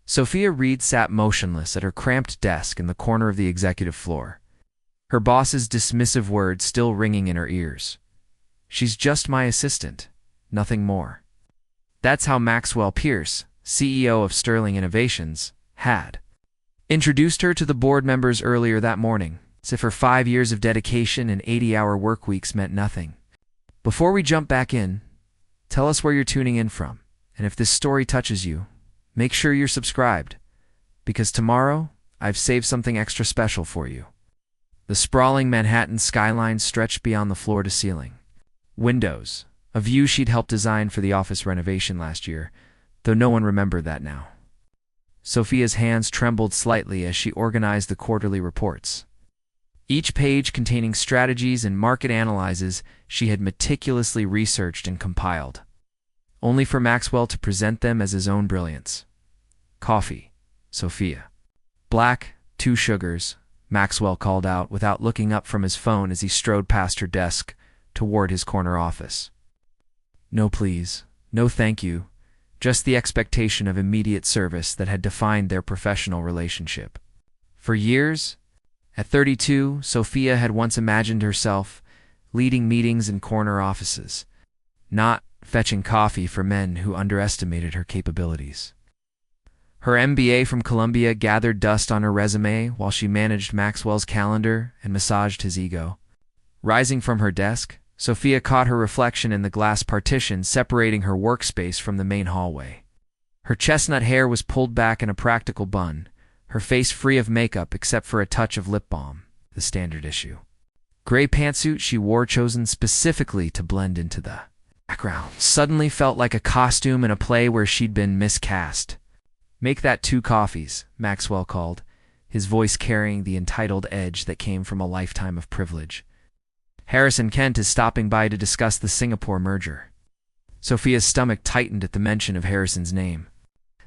Sophia Reed sat motionless at her cramped desk in the corner of the executive floor, her boss's dismissive words still ringing in her ears. "She's just my assistant, nothing more." That's how Maxwell Pierce, CEO of Sterling Innovations, had introduced her to the board members earlier that morning, as if her 5 years of dedication and 80-hour work weeks meant nothing. Before we jump back in, tell us where you're tuning in from, and if this story touches you, make sure you're subscribed, because tomorrow I've saved something extra special for you. The sprawling Manhattan skyline stretched beyond the floor to ceiling. Windows, a view she'd helped design for the office renovation last year, though no one remembered that now. Sophia's hands trembled slightly as she organized the quarterly reports, each page containing strategies and market analyses she had meticulously researched and compiled, only for Maxwell to present them as his own brilliance. "Coffee, Sophia." "Black, 2 sugars," Maxwell called out without looking up from his phone as he strode past her desk toward his corner office. "No please, no thank you," just the expectation of immediate service that had defined their professional relationship. For years, at 32, Sophia had once imagined herself leading meetings in corner offices, not fetching coffee for men who underestimated her capabilities. Her MBA from Columbia gathered dust on her resume while she managed Maxwell's calendar and massaged his ego. Rising from her desk, Sophia caught her reflection in the glass partition separating her workspace from the main hallway. Her chestnut hair was pulled back in a practical bun, her face free of makeup except for a touch of lip balm, the standard issue. Gray pantsuit she wore chosen specifically to blend into the background suddenly felt like a costume in a play where she'd been miscast. "Make that 2 coffees," Maxwell called, his voice carrying the entitled edge that came from a lifetime of privilege. "Harrison Kent is stopping by to discuss the Singapore merger." Sophia's stomach tightened at the mention of Harrison's name.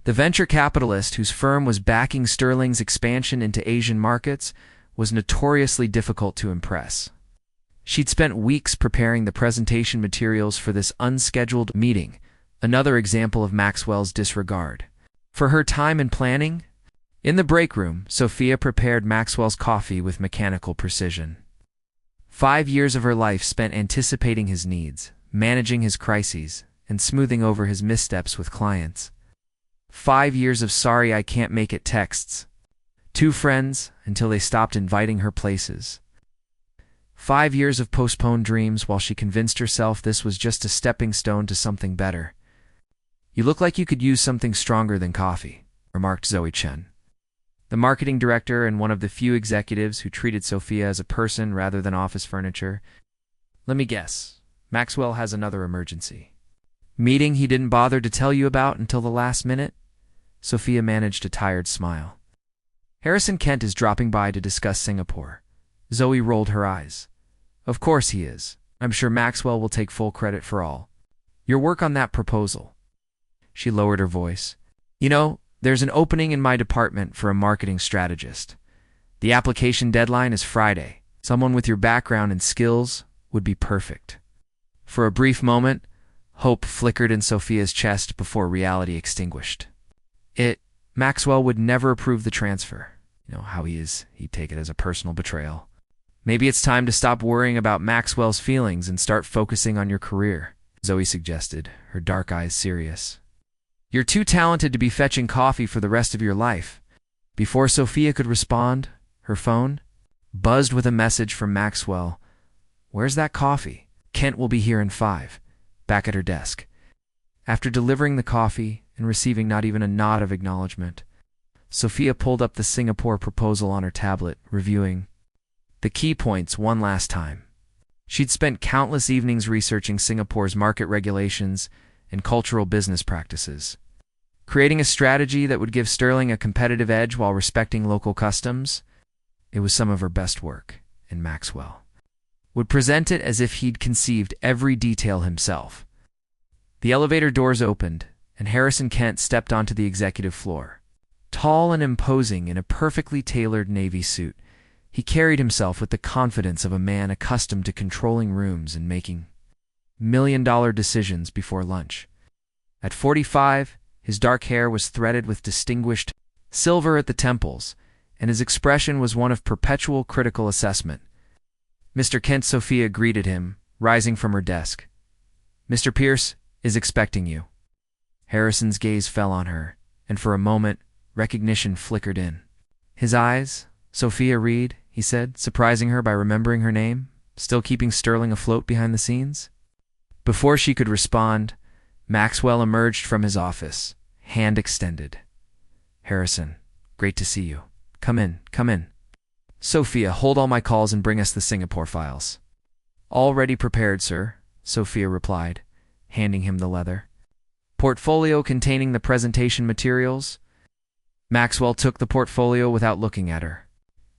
The venture capitalist whose firm was backing Sterling's expansion into Asian markets was notoriously difficult to impress. She'd spent weeks preparing the presentation materials for this unscheduled meeting, another example of Maxwell's disregard for her time and planning. In the break room, Sophia prepared Maxwell's coffee with mechanical precision. 5 years of her life spent anticipating his needs, managing his crises, and smoothing over his missteps with clients. 5 years of "sorry I can't make it" texts. 2 friends until they stopped inviting her places. 5 years of postponed dreams while she convinced herself this was just a stepping stone to something better. "You look like you could use something stronger than coffee," remarked Zoe Chen, the marketing director and one of the few executives who treated Sophia as a person rather than office furniture. "Let me guess. Maxwell has another emergency. Meeting he didn't bother to tell you about until the last minute?" Sophia managed a tired smile. "Harrison Kent is dropping by to discuss Singapore." Zoe rolled her eyes. "Of course he is. I'm sure Maxwell will take full credit for all your work on that proposal." She lowered her voice. "You know, there's an opening in my department for a marketing strategist. The application deadline is Friday. Someone with your background and skills would be perfect." For a brief moment, hope flickered in Sophia's chest before reality extinguished. Maxwell would never approve the transfer. You know how he is. He'd take it as a personal betrayal. "Maybe it's time to stop worrying about Maxwell's feelings and start focusing on your career," Zoe suggested, her dark eyes serious. "You're too talented to be fetching coffee for the rest of your life." Before Sophia could respond, her phone buzzed with a message from Maxwell. "Where's that coffee? Kent will be here in 5. Back at her desk." After delivering the coffee and receiving not even a nod of acknowledgement, Sophia pulled up the Singapore proposal on her tablet, reviewing the key points one last time. She'd spent countless evenings researching Singapore's market regulations and cultural business practices. Creating a strategy that would give Sterling a competitive edge while respecting local customs, it was some of her best work, and Maxwell would present it as if he'd conceived every detail himself. The elevator doors opened, and Harrison Kent stepped onto the executive floor. Tall and imposing in a perfectly tailored navy suit, he carried himself with the confidence of a man accustomed to controlling rooms and making million-dollar decisions before lunch. At 45, His dark hair was threaded with distinguished silver at the temples, and his expression was one of perpetual critical assessment. Mr. Kent, Sophia greeted him, rising from her desk. "Mr. Pierce is expecting you." Harrison's gaze fell on her, and for a moment, recognition flickered in. His eyes, "Sophia Reed," he said, surprising her by remembering her name, still keeping Sterling afloat behind the scenes. Before she could respond, Maxwell emerged from his office, hand extended. "Harrison, great to see you. Come in, come in." "Sophia, hold all my calls and bring us the Singapore files." "Already prepared, sir," Sophia replied, handing him the leather. "Portfolio containing the presentation materials?" Maxwell took the portfolio without looking at her.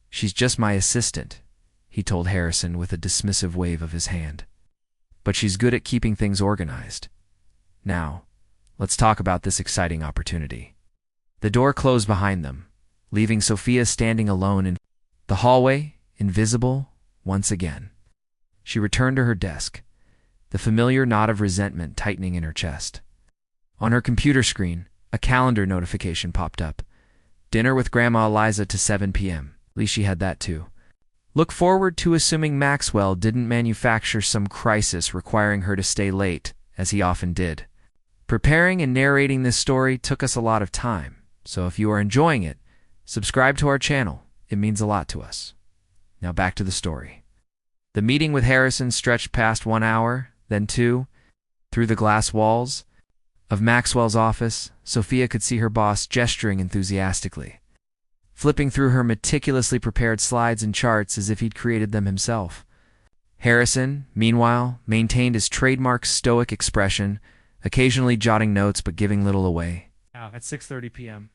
"She's just my assistant," he told Harrison with a dismissive wave of his hand. "But she's good at keeping things organized. Now, let's talk about this exciting opportunity." The door closed behind them, leaving Sophia standing alone in the hallway, invisible once again. She returned to her desk, the familiar knot of resentment tightening in her chest. On her computer screen, a calendar notification popped up. Dinner with Grandma Eliza to 7 p.m. At least she had that too. Look forward to assuming Maxwell didn't manufacture some crisis requiring her to stay late, as he often did. Preparing and narrating this story took us a lot of time, so if you are enjoying it, subscribe to our channel. It means a lot to us. Now back to the story. The meeting with Harrison stretched past 1 hour, then 2. Through the glass walls of Maxwell's office, Sophia could see her boss gesturing enthusiastically, flipping through her meticulously prepared slides and charts as if he'd created them himself. Harrison, meanwhile, maintained his trademark stoic expression, occasionally jotting notes but giving little away. At 6:30 p.m.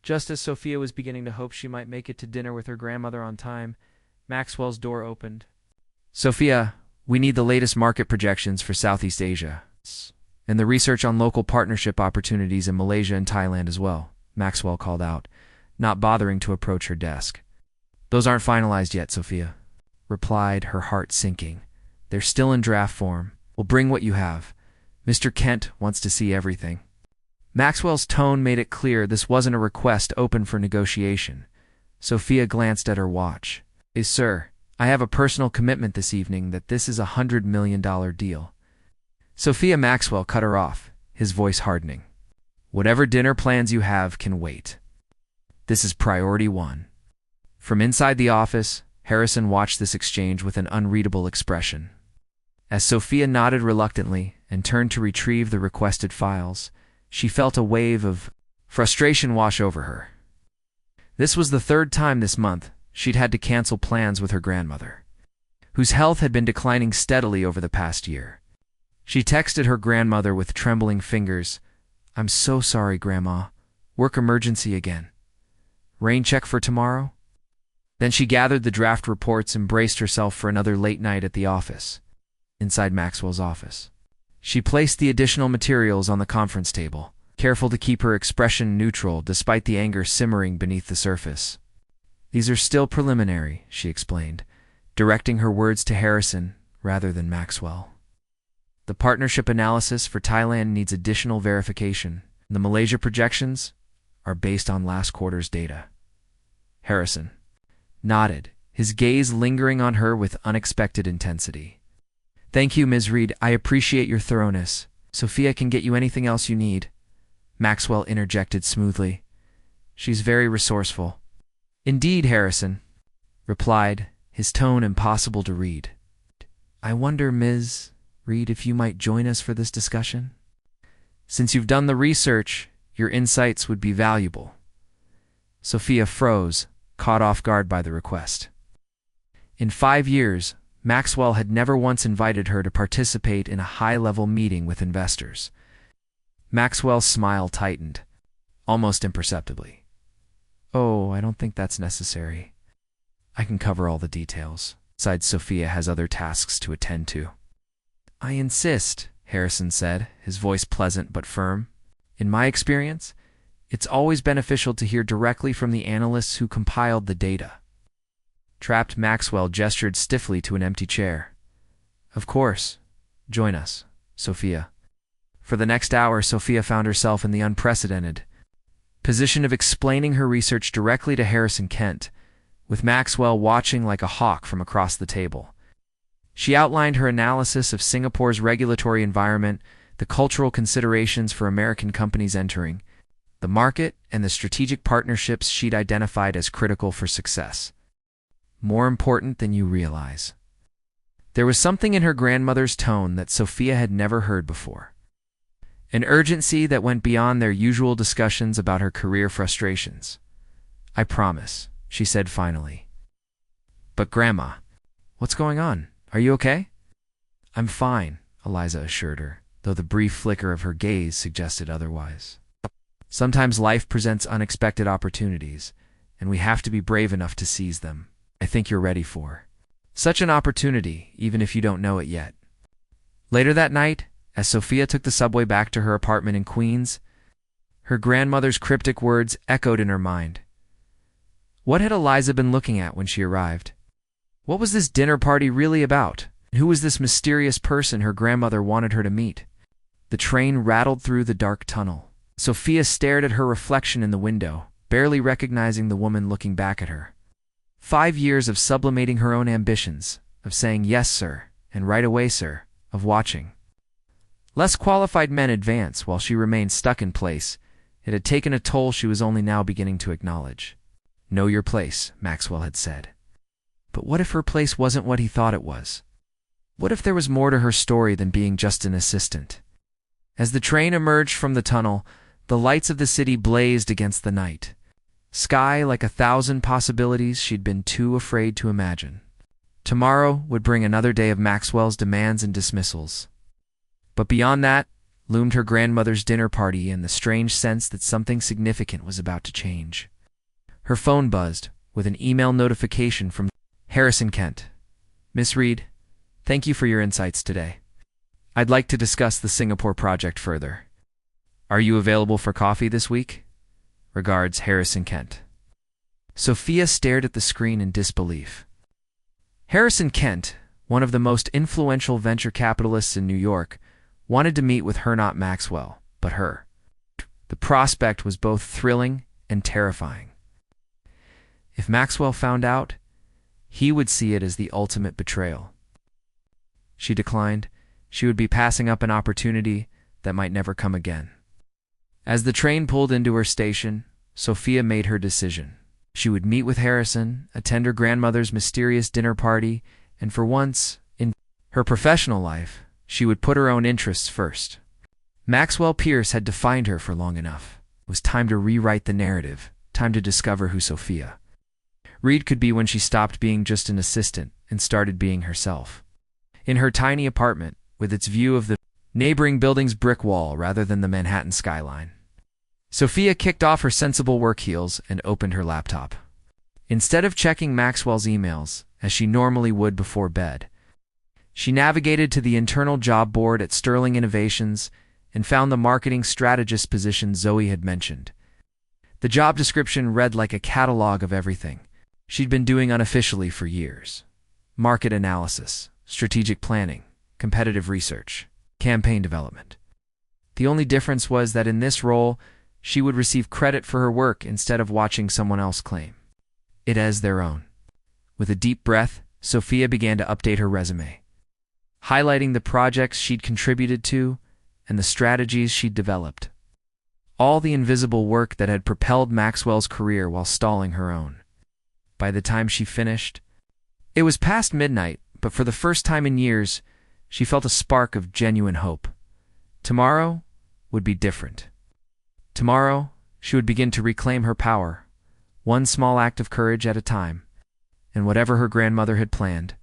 Just as Sophia was beginning to hope she might make it to dinner with her grandmother on time, Maxwell's door opened. "Sophia, we need the latest market projections for Southeast Asia, and the research on local partnership opportunities in Malaysia and Thailand as well," Maxwell called out, not bothering to approach her desk. "Those aren't finalized yet, Sophia," replied, her heart sinking. "They're still in draft form. We'll bring what you have. Mr. Kent wants to see everything." Maxwell's tone made it clear this wasn't a request open for negotiation. Sophia glanced at her watch. Sir, I have a personal commitment this evening that this is a $100 million deal." Sophia Maxwell cut her off, his voice hardening. "Whatever dinner plans you have can wait. This is priority one." From inside the office, Harrison watched this exchange with an unreadable expression. As Sophia nodded reluctantly and turned to retrieve the requested files, she felt a wave of frustration wash over her. This was the third time this month she'd had to cancel plans with her grandmother, whose health had been declining steadily over the past year. She texted her grandmother with trembling fingers, "I'm so sorry, Grandma. Work emergency again. Rain check for tomorrow?" Then she gathered the draft reports and braced herself for another late night at the office. Inside Maxwell's office, she placed the additional materials on the conference table, careful to keep her expression neutral despite the anger simmering beneath the surface. "These are still preliminary," she explained, directing her words to Harrison rather than Maxwell. "The partnership analysis for Thailand needs additional verification. The Malaysia projections are based on last quarter's data." Harrison nodded, his gaze lingering on her with unexpected intensity. "Thank you, Ms. Reed. I appreciate your thoroughness. Sophia can get you anything else you need," Maxwell interjected smoothly. "She's very resourceful." "Indeed," Harrison replied, his tone impossible to read. "I wonder, Ms. Reed, if you might join us for this discussion? Since you've done the research, your insights would be valuable." Sophia froze, caught off guard by the request. In 5 years, Maxwell had never once invited her to participate in a high-level meeting with investors. Maxwell's smile tightened, almost imperceptibly. "Oh, I don't think that's necessary. I can cover all the details. Besides, Sophia has other tasks to attend to." "I insist," Harrison said, his voice pleasant but firm. "In my experience, it's always beneficial to hear directly from the analysts who compiled the data." Trapped Maxwell gestured stiffly to an empty chair. "Of course. Join us, Sophia." For the next hour, Sophia found herself in the unprecedented position of explaining her research directly to Harrison Kent, with Maxwell watching like a hawk from across the table. She outlined her analysis of Singapore's regulatory environment, the cultural considerations for American companies entering the market, and the strategic partnerships she'd identified as critical for success. More important than you realize. There was something in her grandmother's tone that Sophia had never heard before. An urgency that went beyond their usual discussions about her career frustrations. "I promise," she said finally. "But Grandma, what's going on? Are you okay?" "I'm fine," Eliza assured her, though the brief flicker of her gaze suggested otherwise. "Sometimes life presents unexpected opportunities, and we have to be brave enough to seize them. I think you're ready for such an opportunity, even if you don't know it yet." Later that night, as Sophia took the subway back to her apartment in Queens, her grandmother's cryptic words echoed in her mind. What had Eliza been looking at when she arrived? What was this dinner party really about? Who was this mysterious person her grandmother wanted her to meet? The train rattled through the dark tunnel. Sophia stared at her reflection in the window, barely recognizing the woman looking back at her. 5 years of sublimating her own ambitions, of saying yes, sir, and right away, sir, of watching less qualified men advance while she remained stuck in place. It had taken a toll she was only now beginning to acknowledge. "Know your place," Maxwell had said. But what if her place wasn't what he thought it was? What if there was more to her story than being just an assistant? As the train emerged from the tunnel, the lights of the city blazed against the night sky like 1,000 possibilities she'd been too afraid to imagine. Tomorrow would bring another day of Maxwell's demands and dismissals. But beyond that loomed her grandmother's dinner party and the strange sense that something significant was about to change. Her phone buzzed with an email notification from Harrison Kent. "Miss Reed, thank you for your insights today. I'd like to discuss the Singapore project further. Are you available for coffee this week? Regards, Harrison Kent." Sophia stared at the screen in disbelief. Harrison Kent, one of the most influential venture capitalists in New York, wanted to meet with her, not Maxwell, but her. The prospect was both thrilling and terrifying. If Maxwell found out, he would see it as the ultimate betrayal. She declined. She would be passing up an opportunity that might never come again. As the train pulled into her station, Sophia made her decision. She would meet with Harrison, attend her grandmother's mysterious dinner party, and for once in her professional life, she would put her own interests first. Maxwell Pierce had defined her for long enough. It was time to rewrite the narrative, time to discover who Sophia Reed could be when she stopped being just an assistant and started being herself. In her tiny apartment, with its view of the neighboring building's brick wall rather than the Manhattan skyline, Sophia kicked off her sensible work heels and opened her laptop. Instead of checking Maxwell's emails, as she normally would before bed, she navigated to the internal job board at Sterling Innovations and found the marketing strategist position Zoe had mentioned. The job description read like a catalog of everything she'd been doing unofficially for years: market analysis, strategic planning, competitive research, campaign development. The only difference was that in this role, she would receive credit for her work instead of watching someone else claim it as their own. With a deep breath, Sophia began to update her resume, highlighting the projects she'd contributed to and the strategies she'd developed. All the invisible work that had propelled Maxwell's career while stalling her own. By the time she finished, it was past midnight, but for the first time in years, she felt a spark of genuine hope. Tomorrow would be different. Tomorrow, she would begin to reclaim her power, one small act of courage at a time, and whatever her grandmother had planned,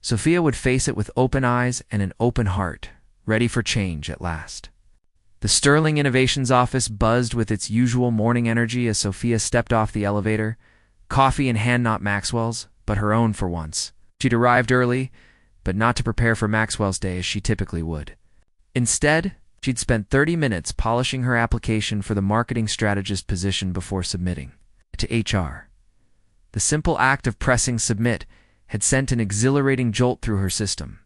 Sophia would face it with open eyes and an open heart, ready for change at last. The Sterling Innovations office buzzed with its usual morning energy as Sophia stepped off the elevator, coffee in hand, not Maxwell's, but her own for once. She'd arrived early, but not to prepare for Maxwell's day as she typically would. Instead, she'd spent 30 minutes polishing her application for the marketing strategist position before submitting to HR. The simple act of pressing submit had sent an exhilarating jolt through her system.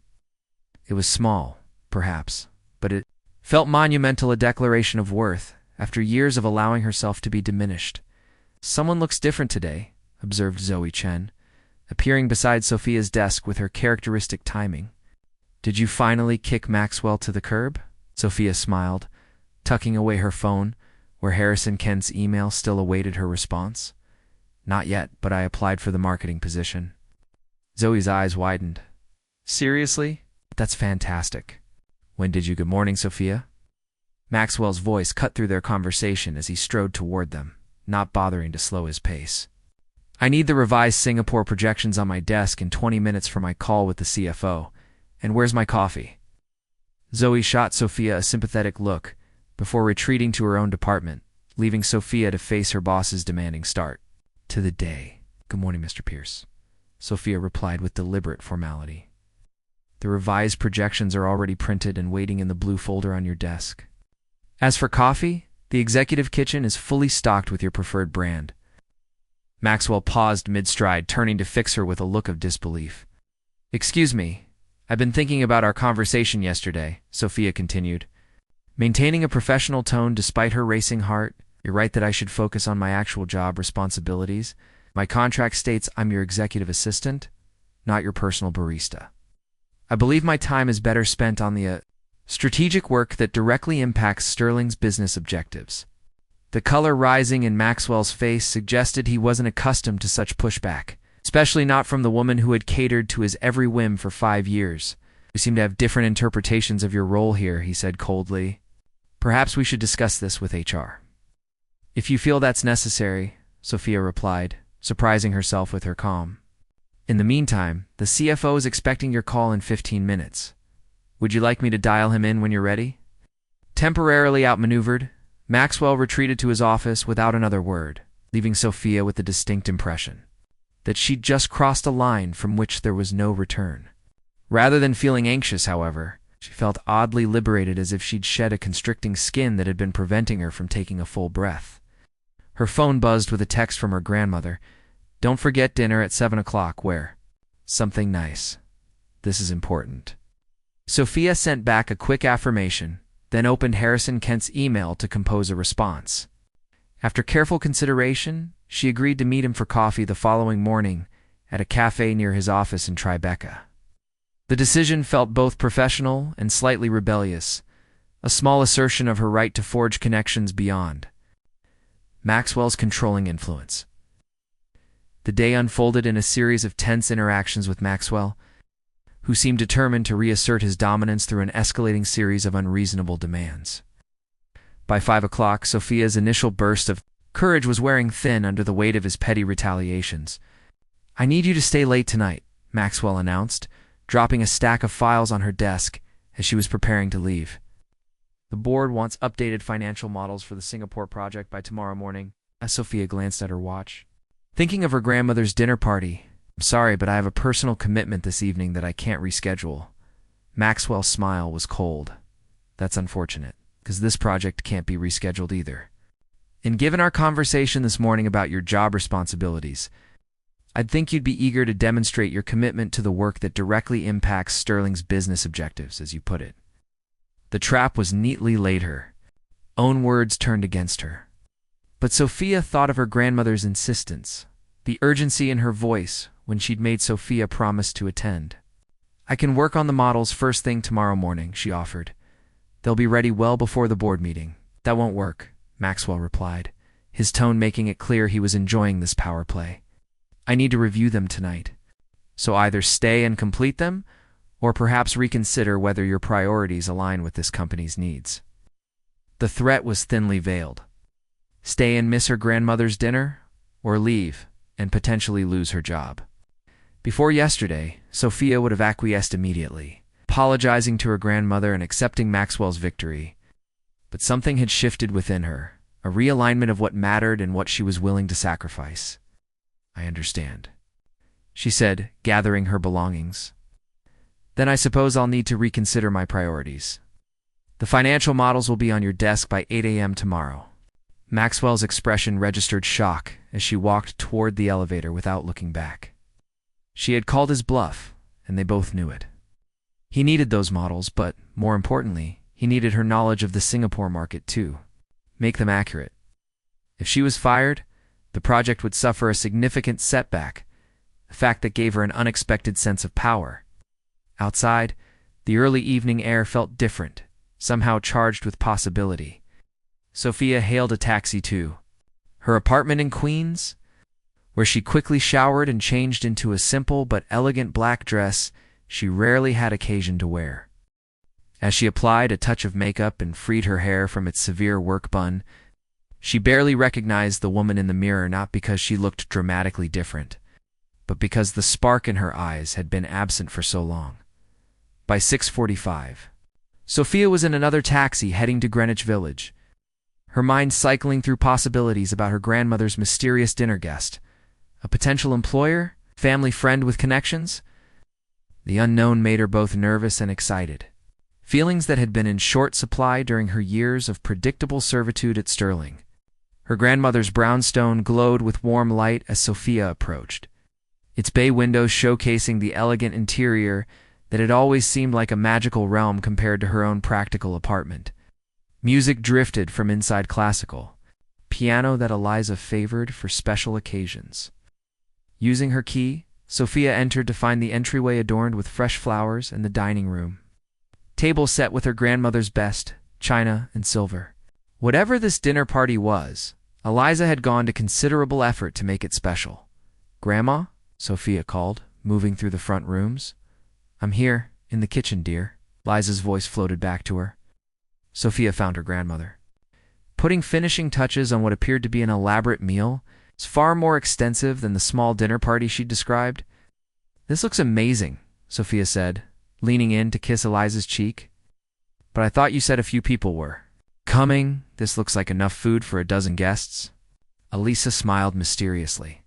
It was small, perhaps, but it felt monumental, a declaration of worth after years of allowing herself to be diminished. "Someone looks different today," observed Zoe Chen, appearing beside Sophia's desk with her characteristic timing. "Did you finally kick Maxwell to the curb?" Sophia smiled, tucking away her phone, where Harrison Kent's email still awaited her response. "Not yet, but I applied for the marketing position." Zoe's eyes widened. "Seriously? That's fantastic. When did you—" "Good morning, Sophia." Maxwell's voice cut through their conversation as he strode toward them, not bothering to slow his pace. "I need the revised Singapore projections on my desk in 20 minutes for my call with the CFO. And where's my coffee?" Zoe shot Sophia a sympathetic look before retreating to her own department, leaving Sophia to face her boss's demanding start to the day. "Good morning, Mr. Pierce," Sophia replied with deliberate formality. "The revised projections are already printed and waiting in the blue folder on your desk. As for coffee, the executive kitchen is fully stocked with your preferred brand." Maxwell paused mid-stride, turning to fix her with a look of disbelief. "Excuse me, I've been thinking about our conversation yesterday," Sophia continued, maintaining a professional tone despite her racing heart. "You're right that I should focus on my actual job responsibilities. My contract states I'm your executive assistant, not your personal barista. I believe my time is better spent on the strategic work that directly impacts Sterling's business objectives." The color rising in Maxwell's face suggested he wasn't accustomed to such pushback, especially not from the woman who had catered to his every whim for 5 years. "We seem to have different interpretations of your role here," he said coldly. "Perhaps we should discuss this with HR." "If you feel that's necessary," Sophia replied, surprising herself with her calm. "In the meantime, the CFO is expecting your call in 15 minutes. Would you like me to dial him in when you're ready?" Temporarily outmaneuvered, Maxwell retreated to his office without another word, leaving Sophia with the distinct impression that she'd just crossed a line from which there was no return. Rather than feeling anxious, however, she felt oddly liberated, as if she'd shed a constricting skin that had been preventing her from taking a full breath. Her phone buzzed with a text from her grandmother. "Don't forget dinner at 7 o'clock, where? Something nice. This is important." Sophia sent back a quick affirmation, then opened Harrison Kent's email to compose a response. After careful consideration, she agreed to meet him for coffee the following morning at a cafe near his office in Tribeca. The decision felt both professional and slightly rebellious, a small assertion of her right to forge connections beyond Maxwell's controlling influence. The day unfolded in a series of tense interactions with Maxwell, who seemed determined to reassert his dominance through an escalating series of unreasonable demands. By 5 o'clock, Sophia's initial burst of courage was wearing thin under the weight of his petty retaliations. "I need you to stay late tonight," Maxwell announced, dropping a stack of files on her desk as she was preparing to leave. "The board wants updated financial models for the Singapore project by tomorrow morning," as Sophia glanced at her watch. Thinking of her grandmother's dinner party, "I'm sorry, but I have a personal commitment this evening that I can't reschedule." Maxwell's smile was cold. "That's unfortunate, because this project can't be rescheduled either. And given our conversation this morning about your job responsibilities, I'd think you'd be eager to demonstrate your commitment to the work that directly impacts Sterling's business objectives, as you put it." The trap was neatly laid. Her own words turned against her. But Sophia thought of her grandmother's insistence, the urgency in her voice when she'd made Sophia promise to attend. "I can work on the models first thing tomorrow morning," she offered. "They'll be ready well before the board meeting." "That won't work," Maxwell replied, his tone making it clear he was enjoying this power play. "I need to review them tonight. So either stay and complete them, or perhaps reconsider whether your priorities align with this company's needs." The threat was thinly veiled. Stay and miss her grandmother's dinner, or leave and potentially lose her job. Before yesterday, Sophia would have acquiesced immediately, apologizing to her grandmother and accepting Maxwell's victory. But something had shifted within her, a realignment of what mattered and what she was willing to sacrifice. "I understand," she said, gathering her belongings. "Then I suppose I'll need to reconsider my priorities. The financial models will be on your desk by 8 a.m. tomorrow." Maxwell's expression registered shock as she walked toward the elevator without looking back. She had called his bluff, and they both knew it. He needed those models, but, more importantly, He needed her knowledge of the Singapore market too. Make them accurate. If she was fired, the project would suffer a significant setback, a fact that gave her an unexpected sense of power. Outside, the early evening air felt different, somehow charged with possibility. Sophia hailed a taxi to her apartment in Queens, where she quickly showered and changed into a simple but elegant black dress she rarely had occasion to wear. As she applied a touch of makeup and freed her hair from its severe work bun, she barely recognized the woman in the mirror, not because she looked dramatically different, but because the spark in her eyes had been absent for so long. By 6:45, Sophia was in another taxi heading to Greenwich Village, her mind cycling through possibilities about her grandmother's mysterious dinner guest. A potential employer? Family friend with connections? The unknown made her both nervous and excited, feelings that had been in short supply during her years of predictable servitude at Sterling. Her grandmother's brownstone glowed with warm light as Sophia approached, its bay windows showcasing the elegant interior that had always seemed like a magical realm compared to her own practical apartment. Music drifted from inside classical, piano that Eliza favored for special occasions. Using her key, Sophia entered to find the entryway adorned with fresh flowers and the dining room table set with her grandmother's best, china and silver. Whatever this dinner party was, Eliza had gone to considerable effort to make it special. "Grandma?" Sophia called, moving through the front rooms. "I'm here, in the kitchen, dear." Liza's voice floated back to her. Sophia found her grandmother, putting finishing touches on what appeared to be an elaborate meal. It's far more extensive than the small dinner party she'd described. "This looks amazing," Sophia said, leaning in to kiss Eliza's cheek. "But I thought you said a few people were coming. This looks like enough food for a dozen guests." Elisa smiled mysteriously.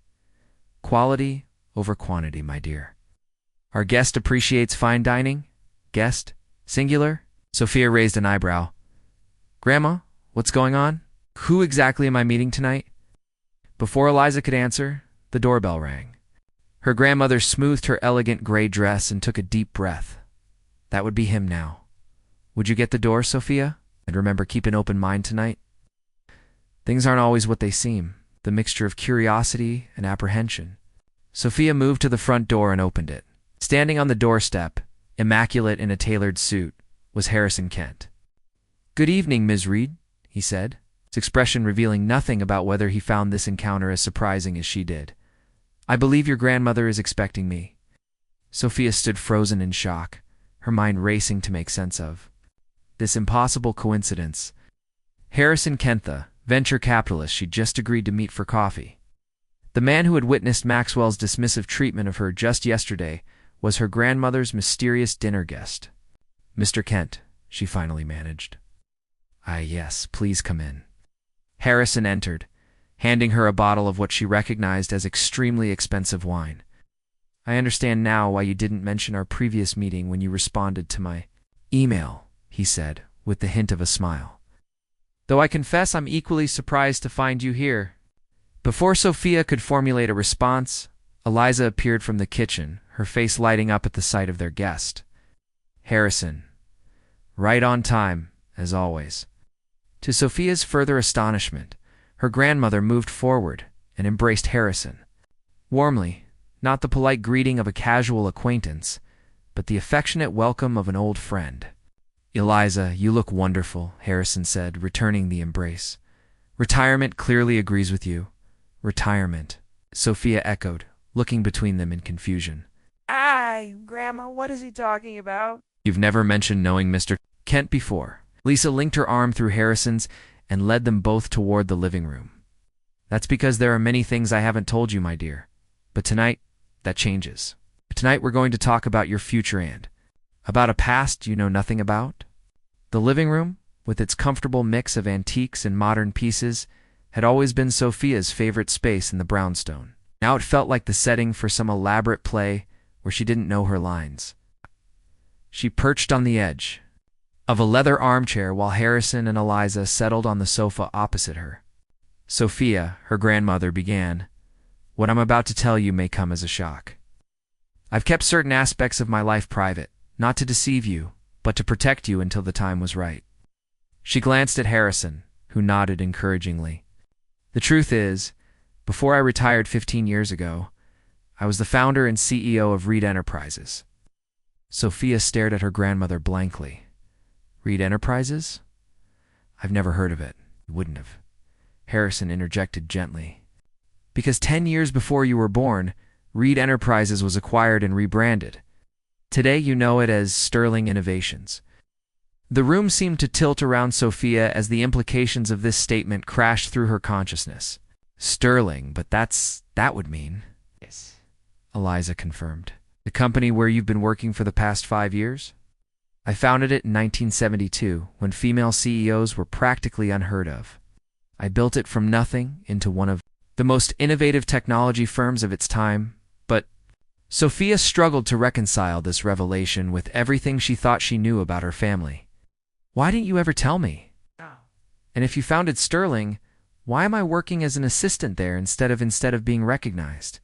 "Quality over quantity, my dear." "Our guest appreciates fine dining?" "Guest? Singular?" Sophia raised an eyebrow. "Grandma, what's going on? Who exactly am I meeting tonight?" Before Eliza could answer, the doorbell rang. Her grandmother smoothed her elegant gray dress and took a deep breath. That would be him now. "Would you get the door, Sophia? And remember, keep an open mind tonight." Things aren't always what they seem, the mixture of curiosity and apprehension. Sophia moved to the front door and opened it. Standing on the doorstep, immaculate in a tailored suit, was Harrison Kent. "Good evening, Ms. Reed," he said, his expression revealing nothing about whether he found this encounter as surprising as she did. "I believe your grandmother is expecting me." Sophia stood frozen in shock, her mind racing to make sense of this impossible coincidence. Harrison Kent, the venture capitalist she'd just agreed to meet for coffee, the man who had witnessed Maxwell's dismissive treatment of her just yesterday, was her grandmother's mysterious dinner guest. "Mr. Kent," she finally managed. "Ah, yes, please come in." Harrison entered, handing her a bottle of what she recognized as extremely expensive wine. "I understand now why you didn't mention our previous meeting when you responded to my email," he said, with the hint of a smile. "Though I confess I'm equally surprised to find you here." Before Sophia could formulate a response, Eliza appeared from the kitchen, her face lighting up at the sight of their guest. Harrison. Right on time, as always. To Sophia's further astonishment, her grandmother moved forward and embraced Harrison. Warmly, not the polite greeting of a casual acquaintance, but the affectionate welcome of an old friend. "Eliza, you look wonderful," Harrison said, returning the embrace. "Retirement clearly agrees with you." "Retirement," Sophia echoed, looking between them in confusion. Aye, Grandma, what is he talking about?" "You've never mentioned knowing Mr. Kent before." Lisa linked her arm through Harrison's and led them both toward the living room. "That's because there are many things I haven't told you, my dear. But tonight, that changes. Tonight we're going to talk about your future and about a past you know nothing about." The living room, with its comfortable mix of antiques and modern pieces, had always been Sophia's favorite space in the brownstone. Now it felt like the setting for some elaborate play where she didn't know her lines. She perched on the edge of a leather armchair while Harrison and Eliza settled on the sofa opposite her. "Sophia," her grandmother began, "what I'm about to tell you may come as a shock. I've kept certain aspects of my life private, not to deceive you, but to protect you until the time was right. She glanced at Harrison, who nodded encouragingly. The truth is, before I retired 15 years ago, I was the founder and CEO of Reed Enterprises. Sophia stared at her grandmother blankly. Reed Enterprises? I've never heard of it. You wouldn't have. Harrison interjected gently. Because 10 years before you were born, Reed Enterprises was acquired and rebranded. Today you know it as Sterling Innovations. The room seemed to tilt around Sophia as the implications of this statement crashed through her consciousness. Sterling, but that would mean... Yes. Eliza confirmed. The company where you've been working for the past 5 years? I founded it in 1972, when female CEOs were practically unheard of. I built it from nothing into one of the most innovative technology firms of its time, but Sophia struggled to reconcile this revelation with everything she thought she knew about her family. Why didn't you ever tell me? No. And if you founded Sterling, why am I working as an assistant there instead of being recognized?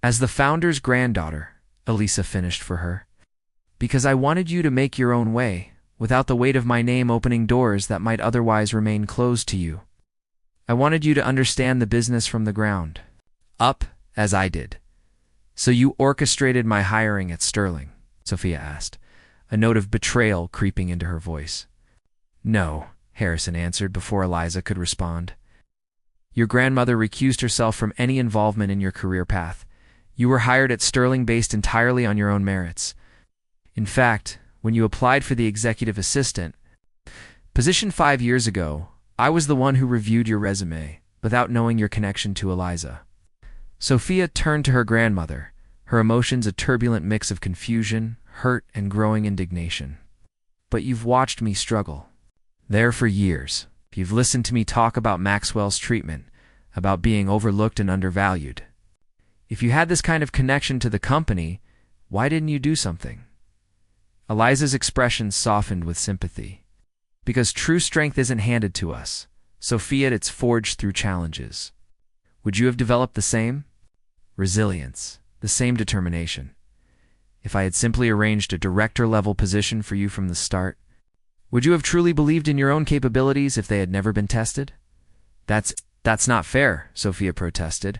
As the founder's granddaughter, Elisa finished for her. Because I wanted you to make your own way, without the weight of my name opening doors that might otherwise remain closed to you. I wanted you to understand the business from the ground up, as I did. So you orchestrated my hiring at Sterling? Sophia asked, a note of betrayal creeping into her voice. No, Harrison answered before Eliza could respond. Your grandmother recused herself from any involvement in your career path. You were hired at Sterling based entirely on your own merits. In fact, when you applied for the executive assistant position 5 years ago, I was the one who reviewed your resume, without knowing your connection to Eliza. Sophia turned to her grandmother, her emotions a turbulent mix of confusion, hurt, and growing indignation. But you've watched me struggle. There for years. You've listened to me talk about Maxwell's treatment, about being overlooked and undervalued. If you had this kind of connection to the company, why didn't you do something? Eliza's expression softened with sympathy. Because true strength isn't handed to us, Sophia, it's forged through challenges. Would you have developed the same? Resilience, the same determination. If I had simply arranged a director-level position for you from the start, would you have truly believed in your own capabilities if they had never been tested? That's not fair, Sophia protested,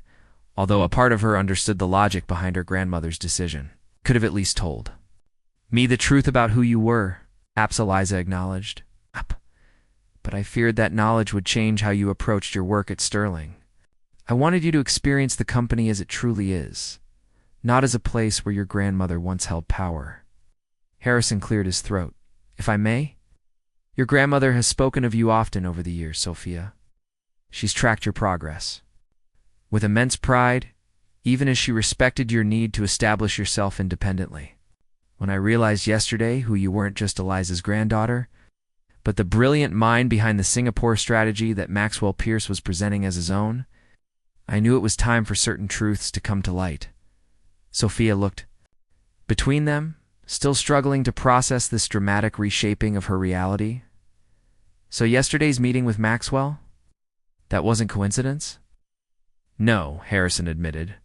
although a part of her understood the logic behind her grandmother's decision. Could have at least told me the truth about who you were, Eliza acknowledged. But I feared that knowledge would change how you approached your work at Sterling. I wanted you to experience the company as it truly is, not as a place where your grandmother once held power. Harrison cleared his throat. If I may? Your grandmother has spoken of you often over the years, Sophia. She's tracked your progress with immense pride, even as she respected your need to establish yourself independently. When I realized yesterday who you weren't just Eliza's granddaughter, but the brilliant mind behind the Singapore strategy that Maxwell Pierce was presenting as his own, I knew it was time for certain truths to come to light. Sophia looked between them, still struggling to process this dramatic reshaping of her reality. So yesterday's meeting with Maxwell? That wasn't coincidence? No, Harrison admitted.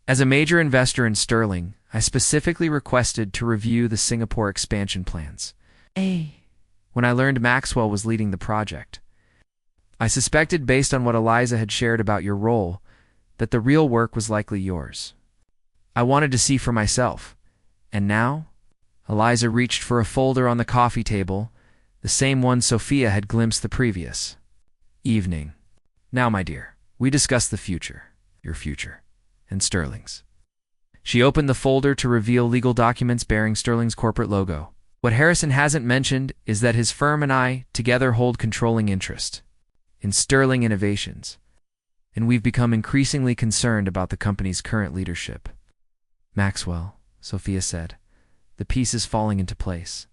As a major investor in Sterling, I specifically requested to review the Singapore expansion plans. When I learned Maxwell was leading the project, I suspected, based on what Eliza had shared about your role, that the real work was likely yours. I wanted to see for myself. And now? Eliza reached for a folder on the coffee table, the same one Sophia had glimpsed the previous evening. Now, my dear, we discuss the future, your future, and Sterling's. She opened the folder to reveal legal documents bearing Sterling's corporate logo. What Harrison hasn't mentioned is that his firm and I together hold controlling interest in Sterling Innovations, and we've become increasingly concerned about the company's current leadership. Maxwell, Sophia said, the pieces falling into place.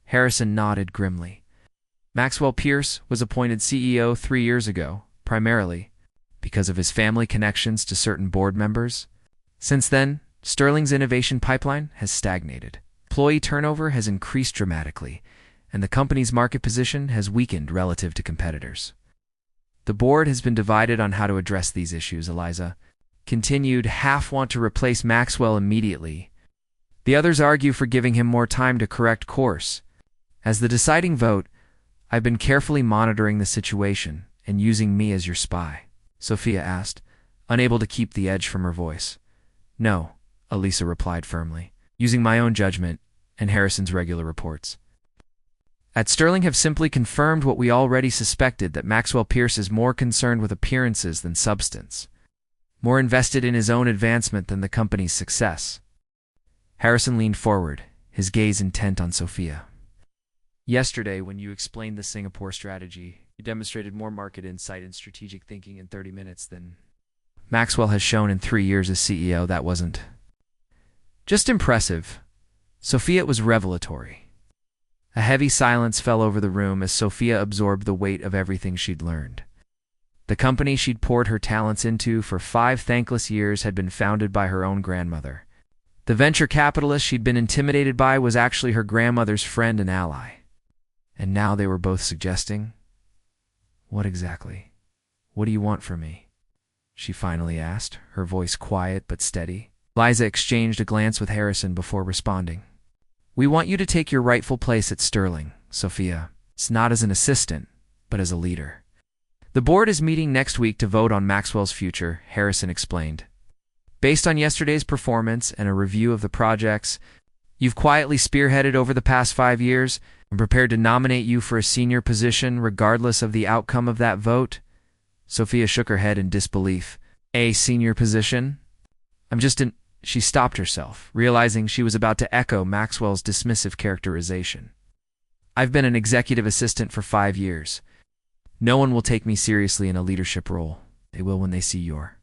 Harrison nodded grimly. Maxwell Pierce was appointed CEO 3 years ago, primarily because of his family connections to certain board members. Since then, Sterling's innovation pipeline has stagnated. Employee turnover has increased dramatically, and the company's market position has weakened relative to competitors. The board has been divided on how to address these issues, Eliza continued. Half want to replace Maxwell immediately, The others argue for giving him more time to correct course. As the deciding vote, I've been carefully monitoring the situation and using me as your spy, Sophia asked, unable to keep the edge from her voice. No, Elisa replied firmly, using my own judgment and Harrison's regular reports. At Sterling have simply confirmed what we already suspected, that Maxwell Pierce is more concerned with appearances than substance, more invested in his own advancement than the company's success. Harrison leaned forward, his gaze intent on Sophia. Yesterday, when you explained the Singapore strategy, you demonstrated more market insight and strategic thinking in 30 minutes than Maxwell has shown in 3 years as CEO. That wasn't just impressive. Sophia, it was revelatory. A heavy silence fell over the room as Sophia absorbed the weight of everything she'd learned. The company she'd poured her talents into for 5 thankless years had been founded by her own grandmother. The venture capitalist she'd been intimidated by was actually her grandmother's friend and ally. And now they were both suggesting, "What exactly? What do you want from me?" she finally asked, her voice quiet but steady. Liza exchanged a glance with Harrison before responding. "We want you to take your rightful place at Sterling, Sophia. It's not as an assistant, but as a leader. The board is meeting next week to vote on Maxwell's future," Harrison explained. "Based on yesterday's performance and a review of the projects you've quietly spearheaded over the past 5 years, I'm prepared to nominate you for a senior position regardless of the outcome of that vote." Sophia shook her head in disbelief. "A senior position? She stopped herself, realizing she was about to echo Maxwell's dismissive characterization. "I've been an executive assistant for 5 years. No one will take me seriously in a leadership role. They will when they see your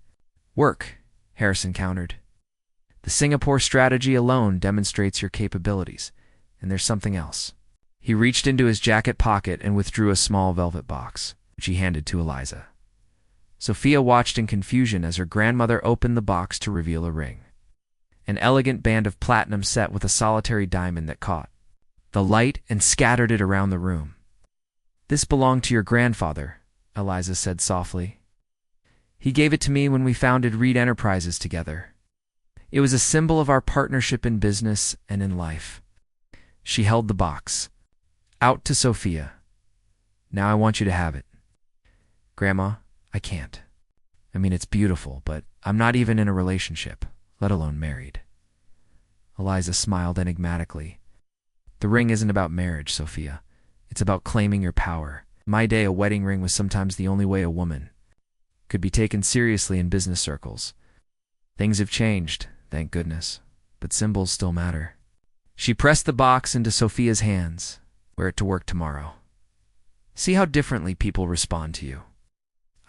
work," Harrison countered. "The Singapore strategy alone demonstrates your capabilities, and there's something else." He reached into his jacket pocket and withdrew a small velvet box, which he handed to Eliza. Sophia watched in confusion as her grandmother opened the box to reveal a ring. An elegant band of platinum set with a solitary diamond that caught the light and scattered it around the room. "This belonged to your grandfather," Eliza said softly. "He gave it to me when we founded Reed Enterprises together. It was a symbol of our partnership in business and in life." She held the box out to Sophia. "Now I want you to have it." "Grandma, I can't. I mean, it's beautiful, but I'm not even in a relationship, let alone married." Eliza smiled enigmatically. "The ring isn't about marriage, Sophia. It's about claiming your power. In my day, a wedding ring was sometimes the only way a woman could be taken seriously in business circles. Things have changed, thank goodness, but symbols still matter." She pressed the box into Sophia's hands. "Wear it to work tomorrow. See how differently people respond to you."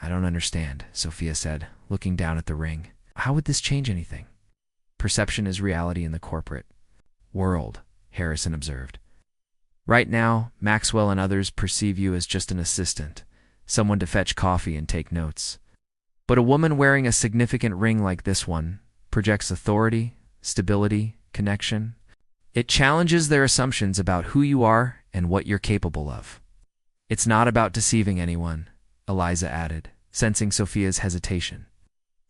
"I don't understand," Sophia said, looking down at the ring. "How would this change anything?" "Perception is reality in the corporate world," Harrison observed. "Right now, Maxwell and others perceive you as just an assistant, someone to fetch coffee and take notes. But a woman wearing a significant ring like this one projects authority, stability, connection. It challenges their assumptions about who you are and what you're capable of." "It's not about deceiving anyone," Eliza added, sensing Sophia's hesitation.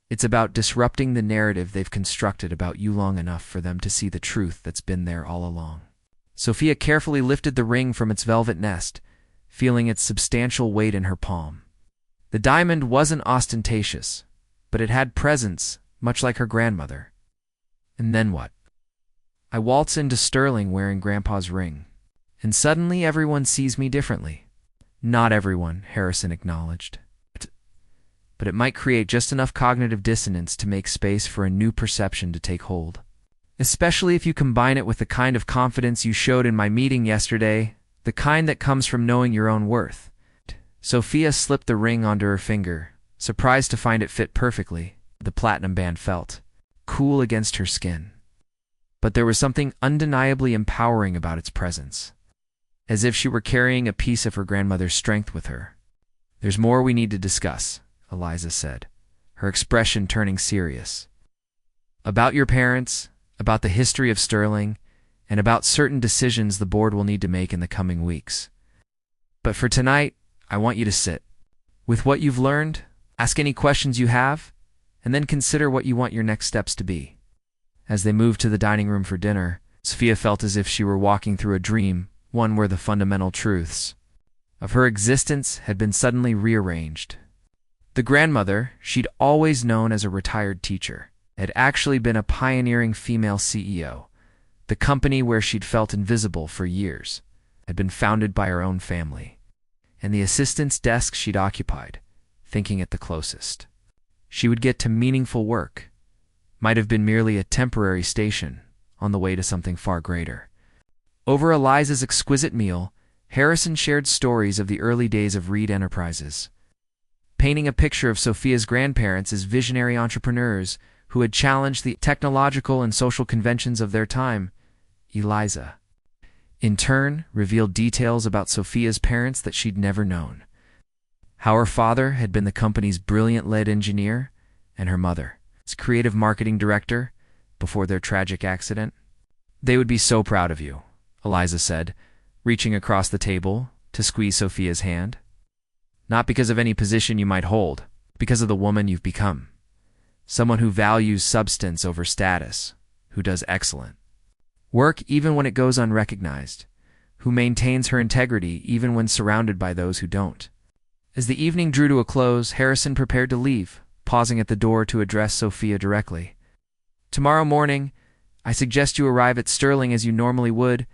"It's about disrupting the narrative they've constructed about you long enough for them to see the truth that's been there all along." Sophia carefully lifted the ring from its velvet nest, feeling its substantial weight in her palm. The diamond wasn't ostentatious, but it had presence, much like her grandmother. "And then what?" "I waltz into Sterling wearing Grandpa's ring, and suddenly everyone sees me differently." "Not everyone," Harrison acknowledged. But it might create just enough cognitive dissonance to make space for a new perception to take hold. Especially if you combine it with the kind of confidence you showed in my meeting yesterday, the kind that comes from knowing your own worth." Sophia slipped the ring onto her finger, surprised to find it fit perfectly. The platinum band felt cool against her skin. But there was something undeniably empowering about its presence, as if she were carrying a piece of her grandmother's strength with her. "There's more we need to discuss," Eliza said, her expression turning serious. "About your parents, about the history of Sterling, and about certain decisions the board will need to make in the coming weeks. But for tonight, I want you to sit. With what you've learned, ask any questions you have, and then consider what you want your next steps to be." As they moved to the dining room for dinner, Sophia felt as if she were walking through a dream, one where the fundamental truths of her existence had been suddenly rearranged. The grandmother she'd always known as a retired teacher had actually been a pioneering female CEO. The company where she'd felt invisible for years had been founded by her own family, and the assistant's desk she'd occupied, thinking it the closest she would get to meaningful work, might have been merely a temporary station on the way to something far greater. Over Eliza's exquisite meal, Harrison shared stories of the early days of Reed Enterprises, painting a picture of Sophia's grandparents as visionary entrepreneurs who had challenged the technological and social conventions of their time. Eliza, in turn, revealed details about Sophia's parents that she'd never known. How her father had been the company's brilliant lead engineer, and her mother, its creative marketing director, before their tragic accident. "They would be so proud of you," Eliza said, reaching across the table to squeeze Sophia's hand. "Not because of any position you might hold, because of the woman you've become. Someone who values substance over status, who does excellent work even when it goes unrecognized, who maintains her integrity even when surrounded by those who don't." As the evening drew to a close, Harrison prepared to leave, pausing at the door to address Sophia directly. "Tomorrow morning, I suggest you arrive at Sterling as you normally would,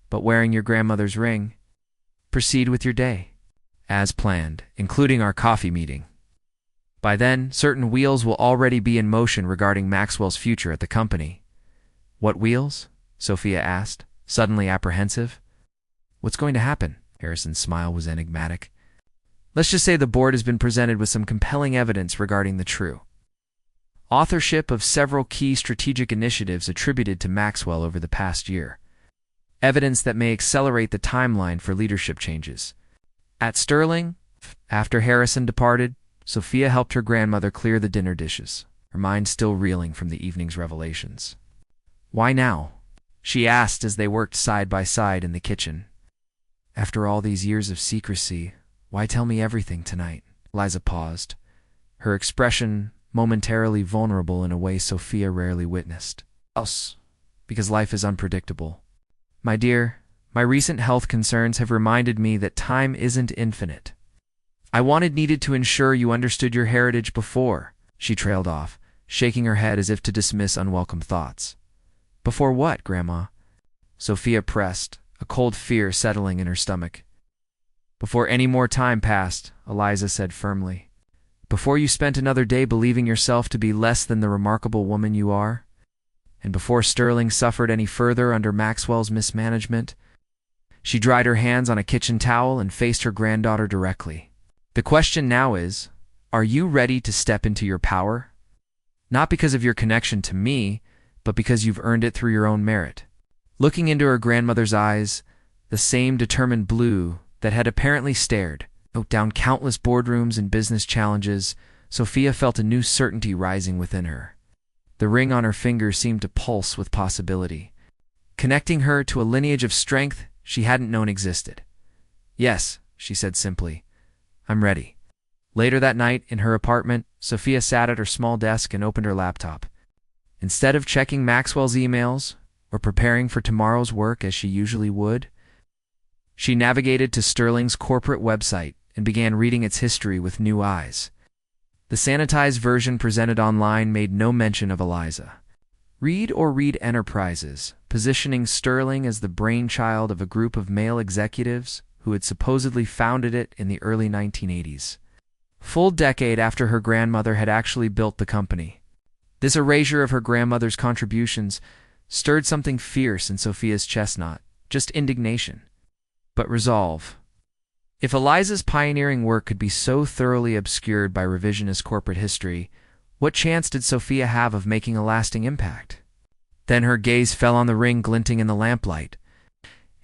but wearing your grandmother's ring. Proceed with your day as planned, including our coffee meeting. By then, certain wheels will already be in motion regarding Maxwell's future at the company." "What wheels?" Sophia asked, suddenly apprehensive. "What's going to happen?" Harrison's smile was enigmatic. "Let's just say the board has been presented with some compelling evidence regarding the true authorship of several key strategic initiatives attributed to Maxwell over the past year. Evidence that may accelerate the timeline for leadership changes." At Sterling, after Harrison departed, Sophia helped her grandmother clear the dinner dishes, her mind still reeling from the evening's revelations. "Why now?" she asked as they worked side by side in the kitchen. "After all these years of secrecy, why tell me everything tonight?" Eliza paused, her expression momentarily vulnerable in a way Sophia rarely witnessed. "Else, because life is unpredictable. My dear, my recent health concerns have reminded me that time isn't infinite. I needed to ensure you understood your heritage before," she trailed off, shaking her head as if to dismiss unwelcome thoughts. "Before what, Grandma?" Sophia pressed, a cold fear settling in her stomach. "Before any more time passed," Eliza said firmly. "Before you spent another day believing yourself to be less than the remarkable woman you are. And before Sterling suffered any further under Maxwell's mismanagement." She dried her hands on a kitchen towel and faced her granddaughter directly. "The question now is, are you ready to step into your power? Not because of your connection to me, but because you've earned it through your own merit." Looking into her grandmother's eyes, the same determined blue that had apparently stared down countless boardrooms and business challenges, Sophia felt a new certainty rising within her. The ring on her finger seemed to pulse with possibility, connecting her to a lineage of strength she hadn't known existed. "Yes," she said simply, "I'm ready." Later that night, in her apartment, Sophia sat at her small desk and opened her laptop. Instead of checking Maxwell's emails or preparing for tomorrow's work as she usually would, she navigated to Sterling's corporate website and began reading its history with new eyes. The sanitized version presented online made no mention of Eliza. Reed or Reed Enterprises, positioning Sterling as the brainchild of a group of male executives who had supposedly founded it in the early 1980s. Full decade after her grandmother had actually built the company. This erasure of her grandmother's contributions stirred something fierce in Sophia's chest, not just indignation, but resolve. If Eliza's pioneering work could be so thoroughly obscured by revisionist corporate history, what chance did Sophia have of making a lasting impact? Then her gaze fell on the ring glinting in the lamplight,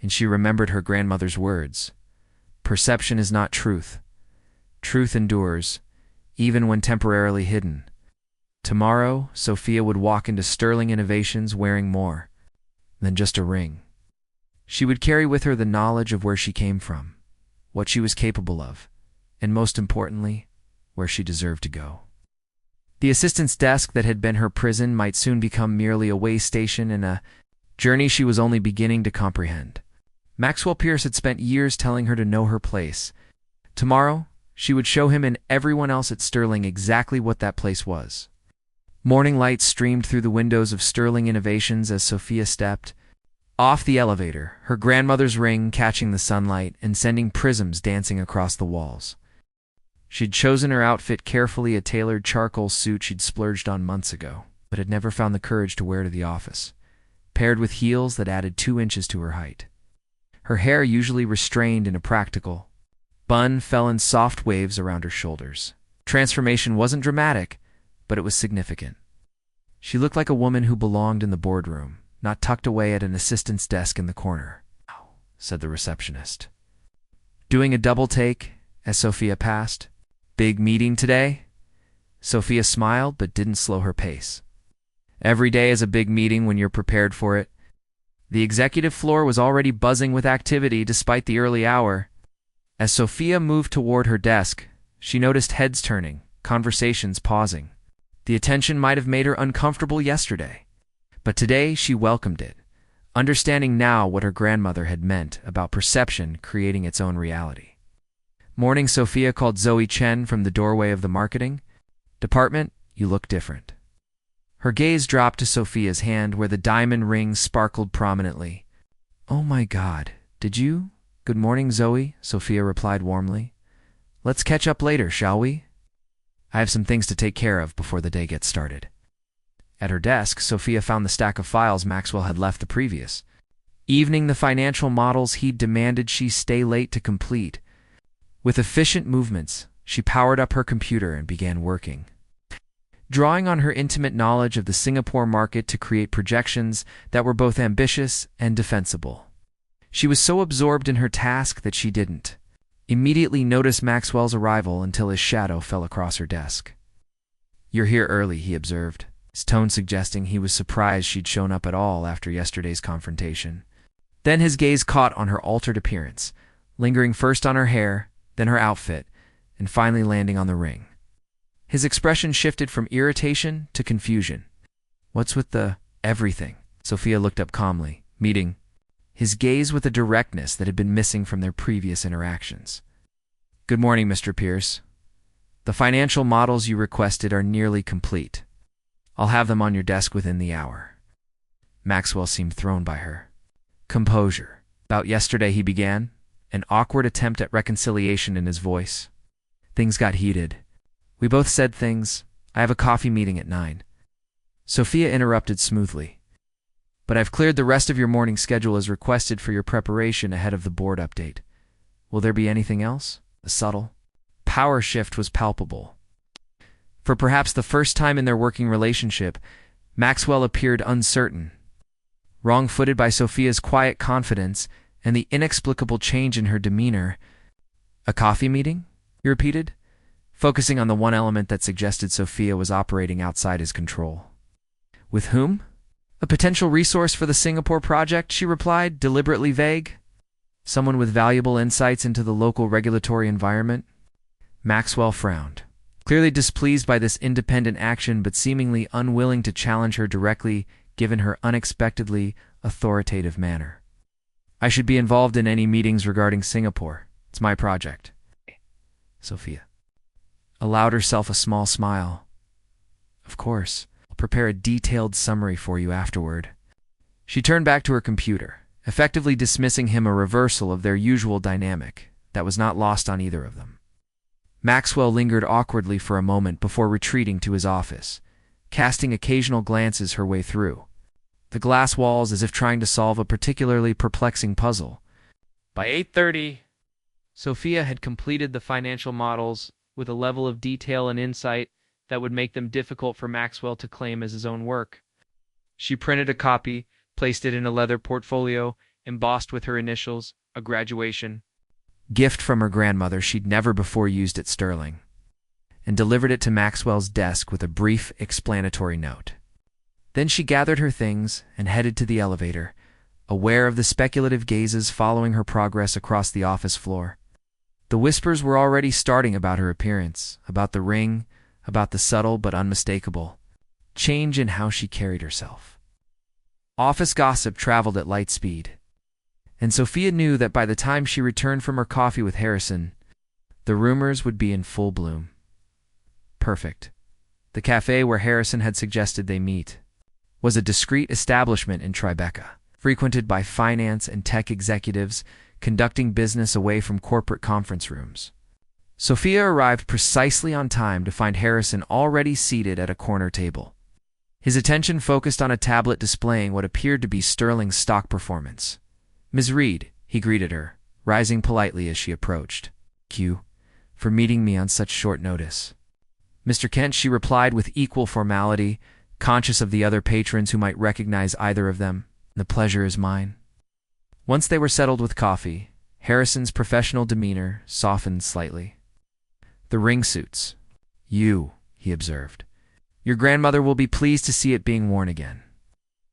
and she remembered her grandmother's words. "Perception is not truth. Truth endures, even when temporarily hidden." Tomorrow, Sophia would walk into Sterling Innovations wearing more than just a ring. She would carry with her the knowledge of where she came from, what she was capable of, and most importantly, where she deserved to go. The assistant's desk that had been her prison might soon become merely a way station in a journey she was only beginning to comprehend. Maxwell Pierce had spent years telling her to know her place. Tomorrow, she would show him and everyone else at Sterling exactly what that place was. Morning light streamed through the windows of Sterling Innovations as Sophia stepped off the elevator, her grandmother's ring catching the sunlight and sending prisms dancing across the walls. She'd chosen her outfit carefully, a tailored charcoal suit she'd splurged on months ago, but had never found the courage to wear to the office, paired with heels that added 2 inches to her height. Her hair, usually restrained in a practical bun, fell in soft waves around her shoulders. Transformation wasn't dramatic, but it was significant. She looked like a woman who belonged in the boardroom, not tucked away at an assistant's desk in the corner, said the receptionist, doing a double take as Sophia passed. Big meeting today? Sophia smiled but didn't slow her pace. Every day is a big meeting when you're prepared for it. The executive floor was already buzzing with activity despite the early hour. As Sophia moved toward her desk, she noticed heads turning, conversations pausing. The attention might have made her uncomfortable yesterday, but today she welcomed it, understanding now what her grandmother had meant about perception creating its own reality. Morning, Sophia called Zoe Chen from the doorway of the marketing department. You look different. Her gaze dropped to Sophia's hand where the diamond ring sparkled prominently. Oh my God, did you? Good morning, Zoe, Sophia replied warmly. Let's catch up later, shall we? I have some things to take care of before the day gets started. At her desk, Sophia found the stack of files Maxwell had left the previous evening, the financial models he'd demanded she stay late to complete. With efficient movements, she powered up her computer and began working, drawing on her intimate knowledge of the Singapore market to create projections that were both ambitious and defensible. She was so absorbed in her task that she didn't immediately notice Maxwell's arrival until his shadow fell across her desk. You're here early, he observed, his tone suggesting he was surprised she'd shown up at all after yesterday's confrontation. Then his gaze caught on her altered appearance, lingering first on her hair, then her outfit, and finally landing on the ring. His expression shifted from irritation to confusion. What's with the everything? Sophia looked up calmly, meeting his gaze with a directness that had been missing from their previous interactions. Good morning, Mr. Pierce. The financial models you requested are nearly complete. I'll have them on your desk within the hour. Maxwell seemed thrown by her composure. About yesterday, he began, an awkward attempt at reconciliation in his voice. Things got heated. We both said things. I have a coffee meeting at 9. Sophia interrupted smoothly. But I've cleared the rest of your morning schedule as requested for your preparation ahead of the board update. Will there be anything else? A subtle power shift was palpable. For perhaps the first time in their working relationship, Maxwell appeared uncertain, wrong-footed by Sophia's quiet confidence and the inexplicable change in her demeanor. A coffee meeting? He repeated, focusing on the one element that suggested Sophia was operating outside his control. With whom? A potential resource for the Singapore project, she replied, deliberately vague. Someone with valuable insights into the local regulatory environment? Maxwell frowned, clearly displeased by this independent action but seemingly unwilling to challenge her directly given her unexpectedly authoritative manner. I should be involved in any meetings regarding Singapore. It's my project. Sophia allowed herself a small smile. Of course. Prepare a detailed summary for you afterward. She turned back to her computer, effectively dismissing him, a reversal of their usual dynamic that was not lost on either of them. Maxwell lingered awkwardly for a moment before retreating to his office, casting occasional glances her way through the glass walls as if trying to solve a particularly perplexing puzzle. By 8:30, Sophia had completed the financial models with a level of detail and insight that would make them difficult for Maxwell to claim as his own work. She printed a copy, placed it in a leather portfolio, embossed with her initials, a graduation gift from her grandmother she'd never before used at Sterling, and delivered it to Maxwell's desk with a brief explanatory note. Then she gathered her things and headed to the elevator, aware of the speculative gazes following her progress across the office floor. The whispers were already starting about her appearance, about the ring, about the subtle but unmistakable change in how she carried herself. Office gossip traveled at light speed, and Sophia knew that by the time she returned from her coffee with Harrison, the rumors would be in full bloom. Perfect. The cafe where Harrison had suggested they meet was a discreet establishment in Tribeca, frequented by finance and tech executives conducting business away from corporate conference rooms. Sophia arrived precisely on time to find Harrison already seated at a corner table. His attention focused on a tablet displaying what appeared to be Sterling's stock performance. "Ms. Reed," he greeted her, rising politely as she approached. "Thank you for meeting me on such short notice." "Mr. Kent," she replied with equal formality, conscious of the other patrons who might recognize either of them. "The pleasure is mine." Once they were settled with coffee, Harrison's professional demeanor softened slightly. "The ring suits you," he observed. "Your grandmother will be pleased to see it being worn again."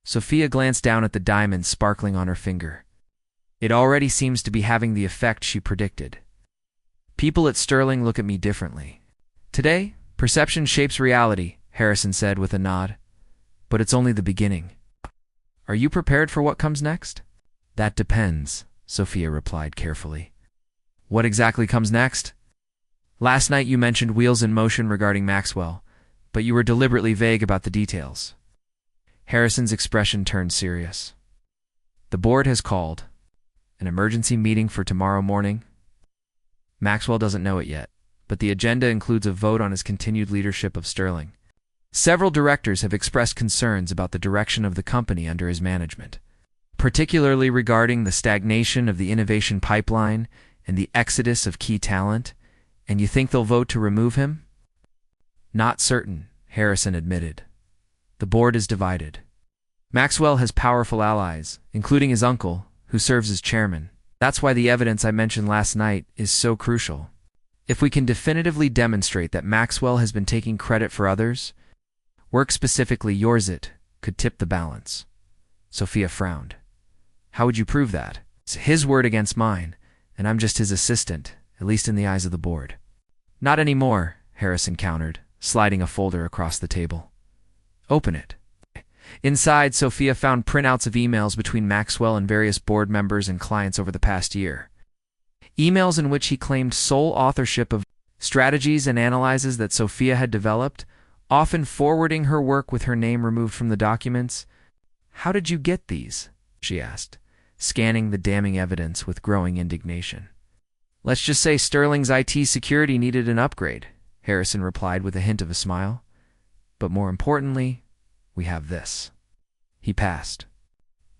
Sophia glanced down at the diamond sparkling on her finger. "It already seems to be having the effect she predicted. People at Sterling look at me differently." "Today, perception shapes reality," Harrison said with a nod. "But it's only the beginning. Are you prepared for what comes next?" "That depends," Sophia replied carefully. "What exactly comes next?" "Last night you mentioned wheels in motion regarding Maxwell, but you were deliberately vague about the details." Harrison's expression turned serious. "The board has called an emergency meeting for tomorrow morning. Maxwell doesn't know it yet, but the agenda includes a vote on his continued leadership of Sterling. Several directors have expressed concerns about the direction of the company under his management, particularly regarding the stagnation of the innovation pipeline and the exodus of key talent. And you think they'll vote to remove him?" "Not certain," Harrison admitted. "The board is divided. Maxwell has powerful allies, including his uncle, who serves as chairman. That's why the evidence I mentioned last night is so crucial. If we can definitively demonstrate that Maxwell has been taking credit for others, work specifically yours, it could tip the balance." Sophia frowned. "How would you prove that?" "It's his word against mine, and I'm just his assistant, at least in the eyes of the board." "Not anymore," Harrison countered, sliding a folder across the table. "Open it." Inside, Sophia found printouts of emails between Maxwell and various board members and clients over the past year. Emails in which he claimed sole authorship of strategies and analyses that Sophia had developed, often forwarding her work with her name removed from the documents. "How did you get these?" she asked, scanning the damning evidence with growing indignation. "Let's just say Sterling's IT security needed an upgrade," Harrison replied with a hint of a smile. "But more importantly, we have this." He passed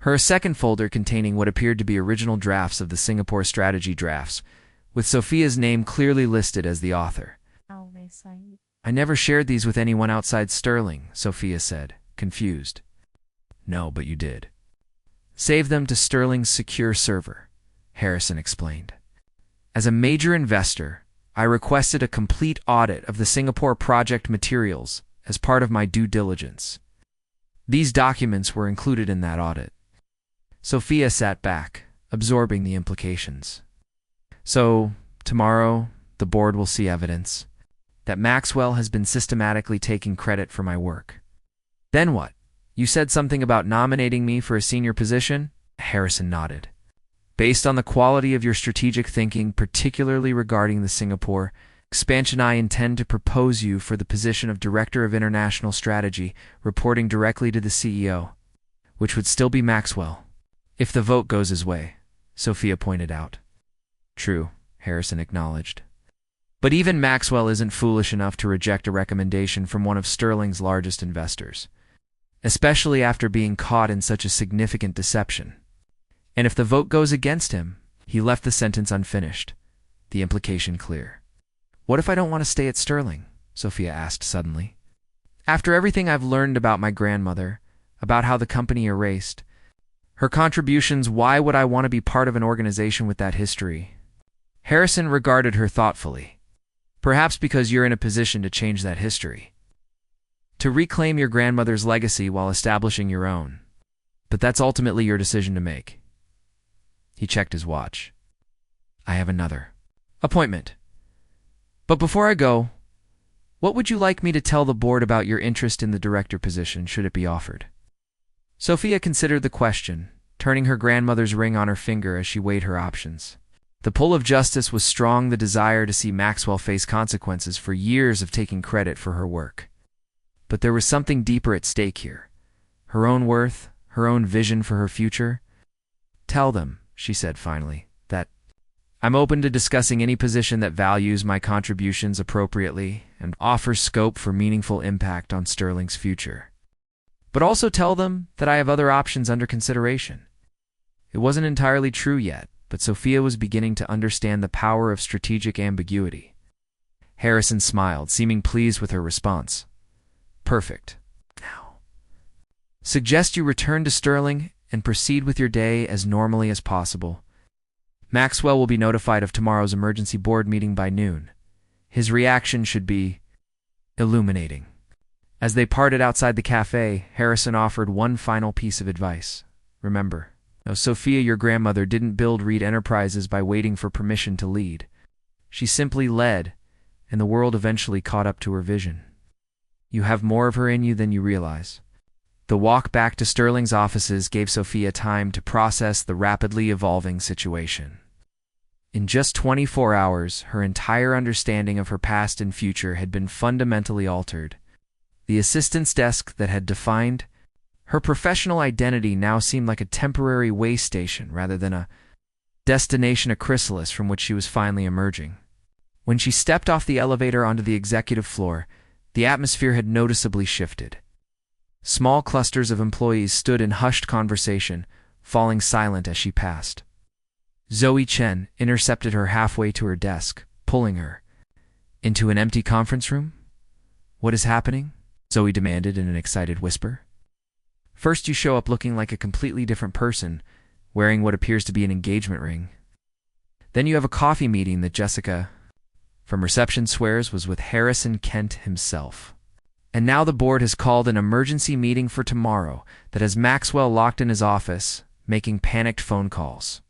her a second folder containing what appeared to be original drafts of the Singapore strategy drafts, with Sophia's name clearly listed as the author. "I never shared these with anyone outside Sterling," Sophia said, confused. "No, but you did. Save them to Sterling's secure server," Harrison explained. "As a major investor, I requested a complete audit of the Singapore project materials as part of my due diligence. These documents were included in that audit." Sophia sat back, absorbing the implications. "So, tomorrow, the board will see evidence that Maxwell has been systematically taking credit for my work. Then what? You said something about nominating me for a senior position?" Harrison nodded. "Based on the quality of your strategic thinking, particularly regarding the Singapore expansion, I intend to propose you for the position of Director of International Strategy, reporting directly to the CEO, which would still be Maxwell, if the vote goes his way," Sophia pointed out. "True," Harrison acknowledged. "But even Maxwell isn't foolish enough to reject a recommendation from one of Sterling's largest investors, especially after being caught in such a significant deception. And if the vote goes against him," he left the sentence unfinished, the implication clear. "What if I don't want to stay at Sterling?" Sophia asked suddenly. "After everything I've learned about my grandmother, about how the company erased her contributions, why would I want to be part of an organization with that history?" Harrison regarded her thoughtfully. "Perhaps because you're in a position to change that history, to reclaim your grandmother's legacy while establishing your own. But that's ultimately your decision to make." He checked his watch. "I have another appointment. But before I go, What would you like me to tell the board about your interest in the director position should it be offered? Sophia considered the question, turning her grandmother's ring on her finger as she weighed her options. The pull of justice was strong, the desire to see Maxwell face consequences for years of taking credit for her work. But there was something deeper at stake here. Her own worth, her own vision for her future. Tell them, she said finally, that I'm open to discussing any position that values my contributions appropriately and offers scope for meaningful impact on Sterling's future. But also tell them that I have other options under consideration. It wasn't entirely true yet, but Sophia was beginning to understand the power of strategic ambiguity. Harrison smiled, seeming pleased with her response. Perfect. Now, suggest you return to Sterling and proceed with your day as normally as possible. Maxwell will be notified of tomorrow's emergency board meeting by noon. His reaction should be illuminating. As they parted outside the cafe, Harrison offered one final piece of advice. Remember, Sophia, your grandmother, didn't build Reed Enterprises by waiting for permission to lead. She simply led, and the world eventually caught up to her vision. You have more of her in you than you realize. The walk back to Sterling's offices gave Sophia time to process the rapidly evolving situation. In just 24 hours, her entire understanding of her past and future had been fundamentally altered. The assistant's desk that had defined her professional identity now seemed like a temporary way station rather than a destination, a chrysalis from which she was finally emerging. When she stepped off the elevator onto the executive floor, the atmosphere had noticeably shifted. Small clusters of employees stood in hushed conversation, falling silent as she passed. Zoe Chen intercepted her halfway to her desk, pulling her. Into an empty conference room? What is happening? Zoe demanded in an excited whisper. First, you show up looking like a completely different person, wearing what appears to be an engagement ring. Then you have a coffee meeting that Jessica, from reception, swears was with Harrison Kent himself. And now the board has called an emergency meeting for tomorrow that has Maxwell locked in his office, making panicked phone calls.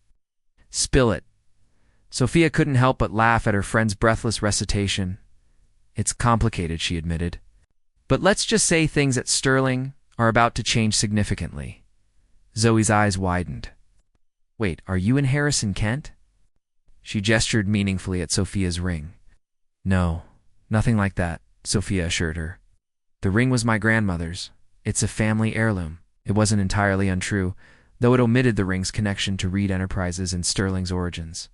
Spill it. Sophia couldn't help but laugh at her friend's breathless recitation. It's complicated, she admitted. But let's just say things at Sterling are about to change significantly. Zoe's eyes widened. Wait, are you and Harrison Kent? She gestured meaningfully at Sophia's ring. No, nothing like that, Sophia assured her. The ring was my grandmother's. It's a family heirloom. It wasn't entirely untrue, though it omitted the ring's connection to Reed Enterprises and Sterling's origins.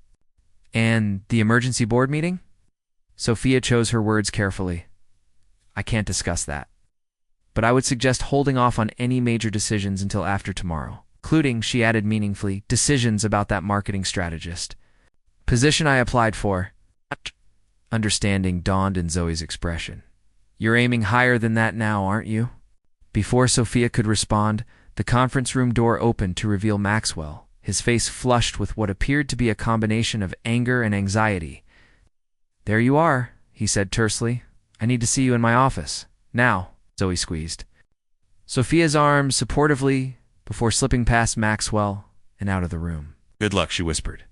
And the emergency board meeting? Sophia chose her words carefully. I can't discuss that. But I would suggest holding off on any major decisions until after tomorrow, including, she added meaningfully, decisions about that marketing strategist. Position I applied for. Understanding dawned in Zoe's expression. You're aiming higher than that now, aren't you? Before Sophia could respond, the conference room door opened to reveal Maxwell, his face flushed with what appeared to be a combination of anger and anxiety. There you are, he said tersely. I need to see you in my office. Now, Zoe squeezed Sophia's arm supportively before slipping past Maxwell and out of the room. Good luck, she whispered.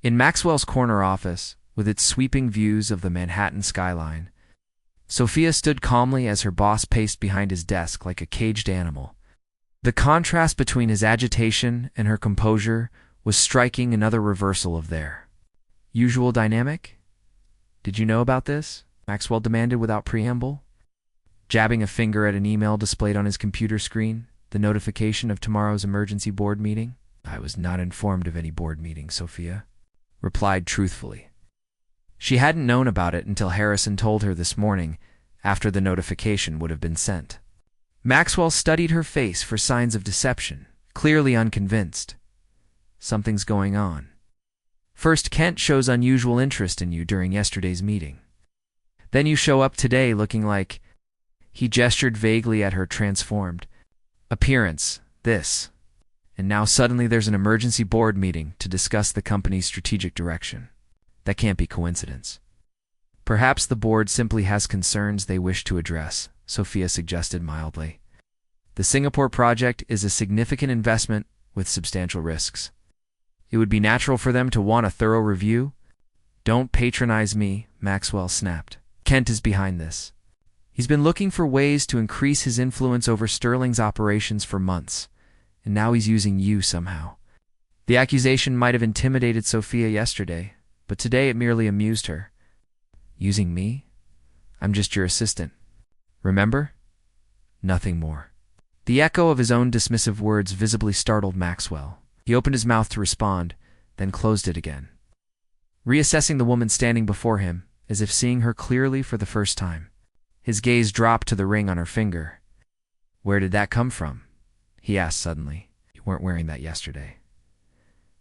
In Maxwell's corner office, with its sweeping views of the Manhattan skyline, Sophia stood calmly as her boss paced behind his desk like a caged animal. The contrast between his agitation and her composure was striking, another reversal of their usual dynamic. Did you know about this? Maxwell demanded without preamble, jabbing a finger at an email displayed on his computer screen, the notification of tomorrow's emergency board meeting. I was not informed of any board meeting, Sophia replied truthfully. She hadn't known about it until Harrison told her this morning, after the notification would have been sent. Maxwell studied her face for signs of deception, clearly unconvinced. Something's going on. First, Kent shows unusual interest in you during yesterday's meeting. Then you show up today looking like... He gestured vaguely at her transformed appearance, this. And now suddenly there's an emergency board meeting to discuss the company's strategic direction. That can't be coincidence. Perhaps the board simply has concerns they wish to address, Sophia suggested mildly. The Singapore project is a significant investment with substantial risks. It would be natural for them to want a thorough review. Don't patronize me, Maxwell snapped. Kent is behind this. He's been looking for ways to increase his influence over Sterling's operations for months, and now he's using you somehow. The accusation might have intimidated Sophia yesterday, but today it merely amused her. Using me? I'm just your assistant. Remember? Nothing more. The echo of his own dismissive words visibly startled Maxwell. He opened his mouth to respond, then closed it again. Reassessing the woman standing before him, as if seeing her clearly for the first time. His gaze dropped to the ring on her finger. Where did that come from? He asked suddenly. You weren't wearing that yesterday.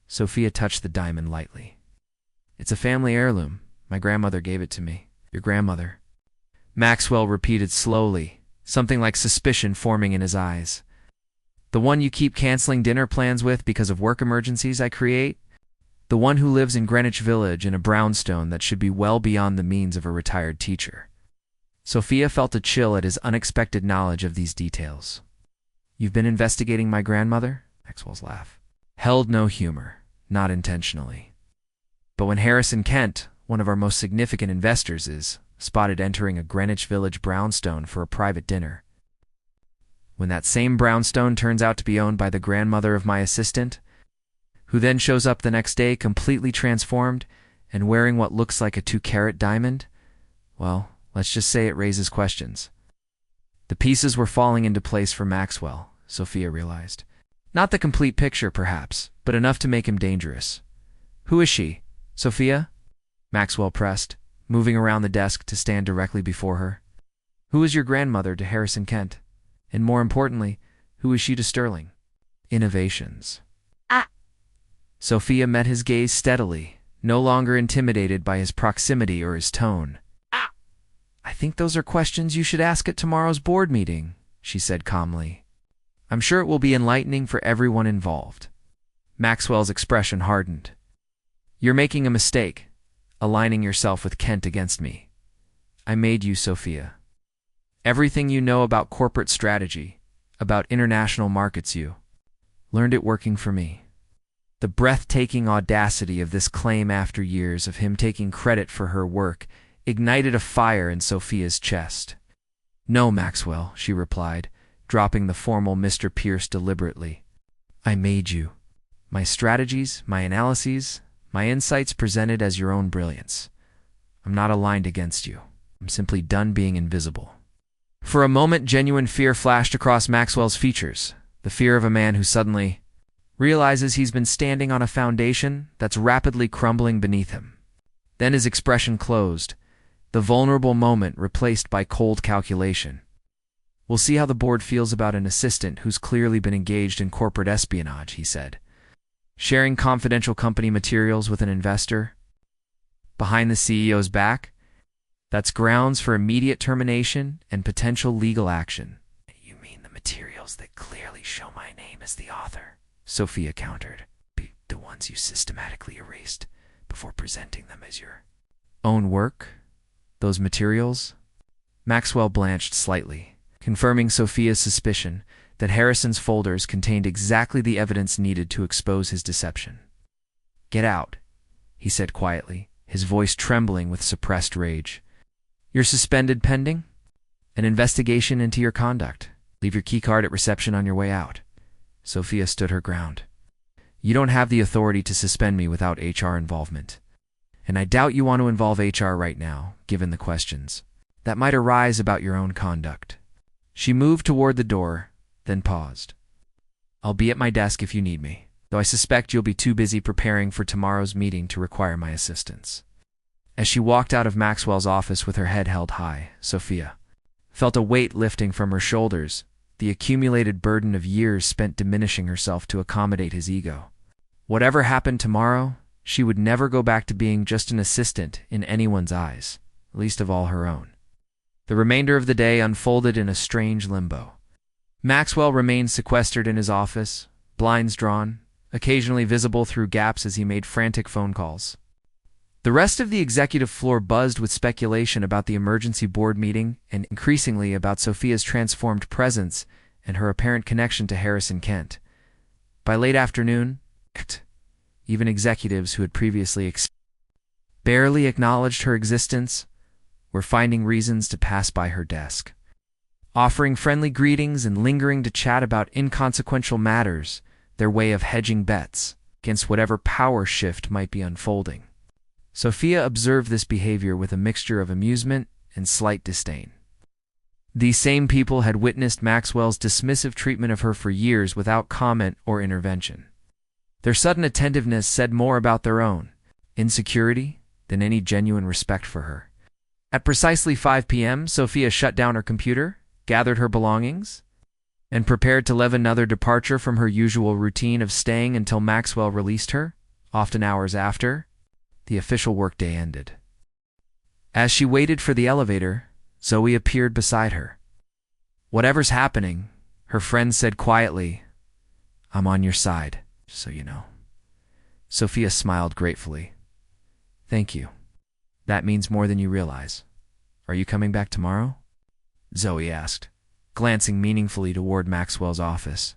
Sophia touched the diamond lightly. It's a family heirloom. My grandmother gave it to me. Your grandmother. Maxwell repeated slowly, something like suspicion forming in his eyes. The one you keep canceling dinner plans with because of work emergencies I create? The one who lives in Greenwich Village in a brownstone that should be well beyond the means of a retired teacher. Sophia felt a chill at his unexpected knowledge of these details. You've been investigating my grandmother? Maxwell's laugh held no humor, not intentionally. But when Harrison Kent, one of our most significant investors, is spotted entering a Greenwich Village brownstone for a private dinner, when that same brownstone turns out to be owned by the grandmother of my assistant, who then shows up the next day completely transformed and wearing what looks like a 2-carat diamond, well, let's just say it raises questions. The pieces were falling into place for Maxwell, Sophia realized. Not the complete picture, perhaps, but enough to make him dangerous. Who is she? Sophia? Maxwell pressed, moving around the desk to stand directly before her. Who is your grandmother to Harrison Kent? And more importantly, who is she to Sterling? Innovations. Sophia met his gaze steadily, no longer intimidated by his proximity or his tone. I think those are questions you should ask at tomorrow's board meeting, she said calmly. I'm sure it will be enlightening for everyone involved. Maxwell's expression hardened. You're making a mistake, aligning yourself with Kent against me. I made you, Sophia. Everything you know about corporate strategy, about international markets, you learned it working for me. The breathtaking audacity of this claim after years of him taking credit for her work ignited a fire in Sophia's chest. No, Maxwell, she replied, dropping the formal Mr. Pierce deliberately. I made you. My strategies, my analyses, my insights presented as your own brilliance. I'm not aligned against you. I'm simply done being invisible. For a moment, genuine fear flashed across Maxwell's features, the fear of a man who suddenly realizes he's been standing on a foundation that's rapidly crumbling beneath him. Then his expression closed, the vulnerable moment replaced by cold calculation. We'll see how the board feels about an assistant who's clearly been engaged in corporate espionage, he said. Sharing confidential company materials with an investor behind the CEO's back? That's grounds for immediate termination and potential legal action. You mean the materials that clearly show my name as the author? Sophia countered. The ones you systematically erased before presenting them as your own work? Those materials? Maxwell blanched slightly, confirming Sophia's suspicion that Harrison's folders contained exactly the evidence needed to expose his deception. Get out, he said quietly, his voice trembling with suppressed rage. You're suspended pending an investigation into your conduct. Leave your keycard at reception on your way out. Sophia stood her ground. You don't have the authority to suspend me without HR involvement. And I doubt you want to involve HR right now, given the questions that might arise about your own conduct. She moved toward the door, then paused. I'll be at my desk if you need me, though I suspect you'll be too busy preparing for tomorrow's meeting to require my assistance. As she walked out of Maxwell's office with her head held high, Sophia felt a weight lifting from her shoulders, the accumulated burden of years spent diminishing herself to accommodate his ego. Whatever happened tomorrow, she would never go back to being just an assistant in anyone's eyes, least of all her own. The remainder of the day unfolded in a strange limbo. Maxwell remained sequestered in his office, blinds drawn, occasionally visible through gaps as he made frantic phone calls. The rest of the executive floor buzzed with speculation about the emergency board meeting and increasingly about Sophia's transformed presence and her apparent connection to Harrison Kent. By late afternoon, even executives who had previously barely acknowledged her existence were finding reasons to pass by her desk, offering friendly greetings and lingering to chat about inconsequential matters, their way of hedging bets against whatever power shift might be unfolding. Sophia observed this behavior with a mixture of amusement and slight disdain. These same people had witnessed Maxwell's dismissive treatment of her for years without comment or intervention. Their sudden attentiveness said more about their own insecurity than any genuine respect for her. At precisely 5 p.m., Sophia shut down her computer, gathered her belongings, and prepared to leave another departure from her usual routine of staying until Maxwell released her, often hours after the official workday ended. As she waited for the elevator, Zoe appeared beside her. "Whatever's happening," her friend said quietly, "I'm on your side, so you know." Sophia smiled gratefully. "Thank you. That means more than you realize. Are you coming back tomorrow?" Zoe asked, glancing meaningfully toward Maxwell's office.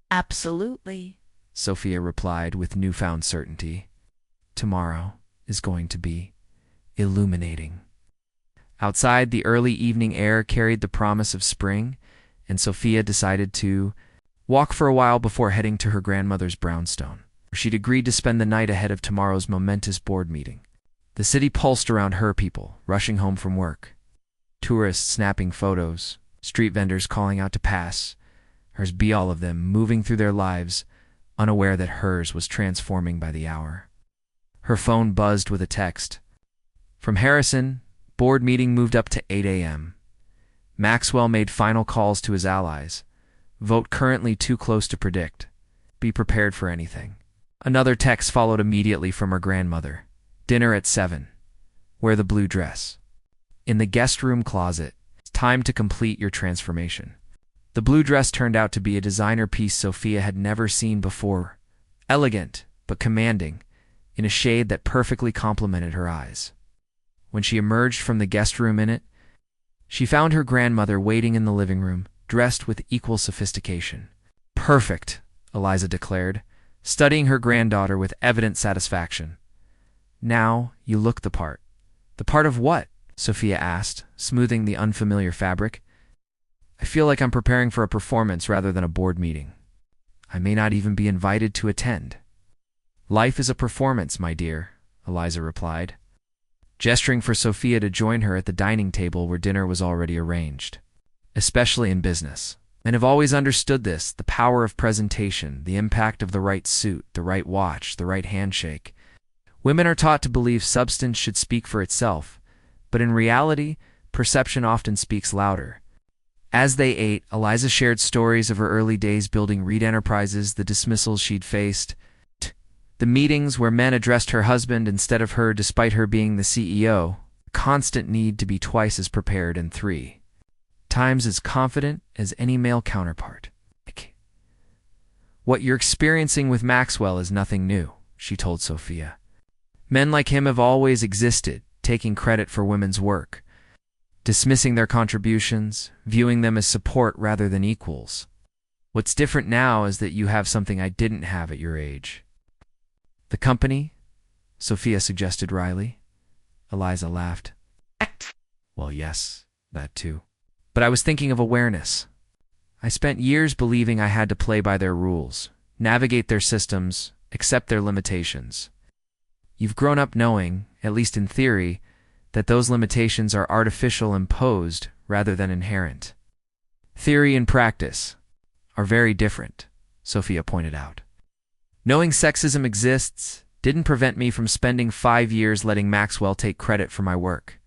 "Absolutely," Sophia replied with newfound certainty. "Tomorrow is going to be illuminating." Outside, the early evening air carried the promise of spring, and Sophia decided to walk for a while before heading to her grandmother's brownstone. She'd agreed to spend the night ahead of tomorrow's momentous board meeting. The city pulsed around her people, rushing home from work. Tourists snapping photos, street vendors calling out to pass, hers be all of them moving through their lives, unaware that hers was transforming by the hour. Her phone buzzed with a text. From Harrison, board meeting moved up to 8 a.m. Maxwell made final calls to his allies. Vote currently too close to predict. Be prepared for anything. Another text followed immediately from her grandmother. Dinner at 7. Wear the blue dress. In the guest room closet. It's time to complete your transformation. The blue dress turned out to be a designer piece Sophia had never seen before. Elegant, but commanding, in a shade that perfectly complemented her eyes. When she emerged from the guest room in it, she found her grandmother waiting in the living room, dressed with equal sophistication. "Perfect," Eliza declared, studying her granddaughter with evident satisfaction. "Now you look the part." "The part of what?" Sophia asked, smoothing the unfamiliar fabric. "I feel like I'm preparing for a performance rather than a board meeting. I may not even be invited to attend." "Life is a performance, my dear," Eliza replied, gesturing for Sophia to join her at the dining table where dinner was already arranged. "Especially in business. Men have always understood this, the power of presentation, the impact of the right suit, the right watch, the right handshake. Women are taught to believe substance should speak for itself, but in reality, perception often speaks louder." As they ate, Eliza shared stories of her early days building Reed Enterprises, the dismissals she'd faced, the meetings where men addressed her husband instead of her despite her being the CEO, the constant need to be twice as prepared and 3 times as confident as any male counterpart. "What you're experiencing with Maxwell is nothing new," she told Sophia. "Men like him have always existed, taking credit for women's work, dismissing their contributions, viewing them as support rather than equals. What's different now is that you have something I didn't have at your age." "The company?" Sophia suggested wryly. Eliza laughed. "Well, yes, that too. But I was thinking of awareness. I spent years believing I had to play by their rules, navigate their systems, accept their limitations. You've grown up knowing, at least in theory, that those limitations are artificial imposed rather than inherent. Theory and practice are very different," Sophia pointed out. "Knowing sexism exists didn't prevent me from spending 5 years letting Maxwell take credit for my work."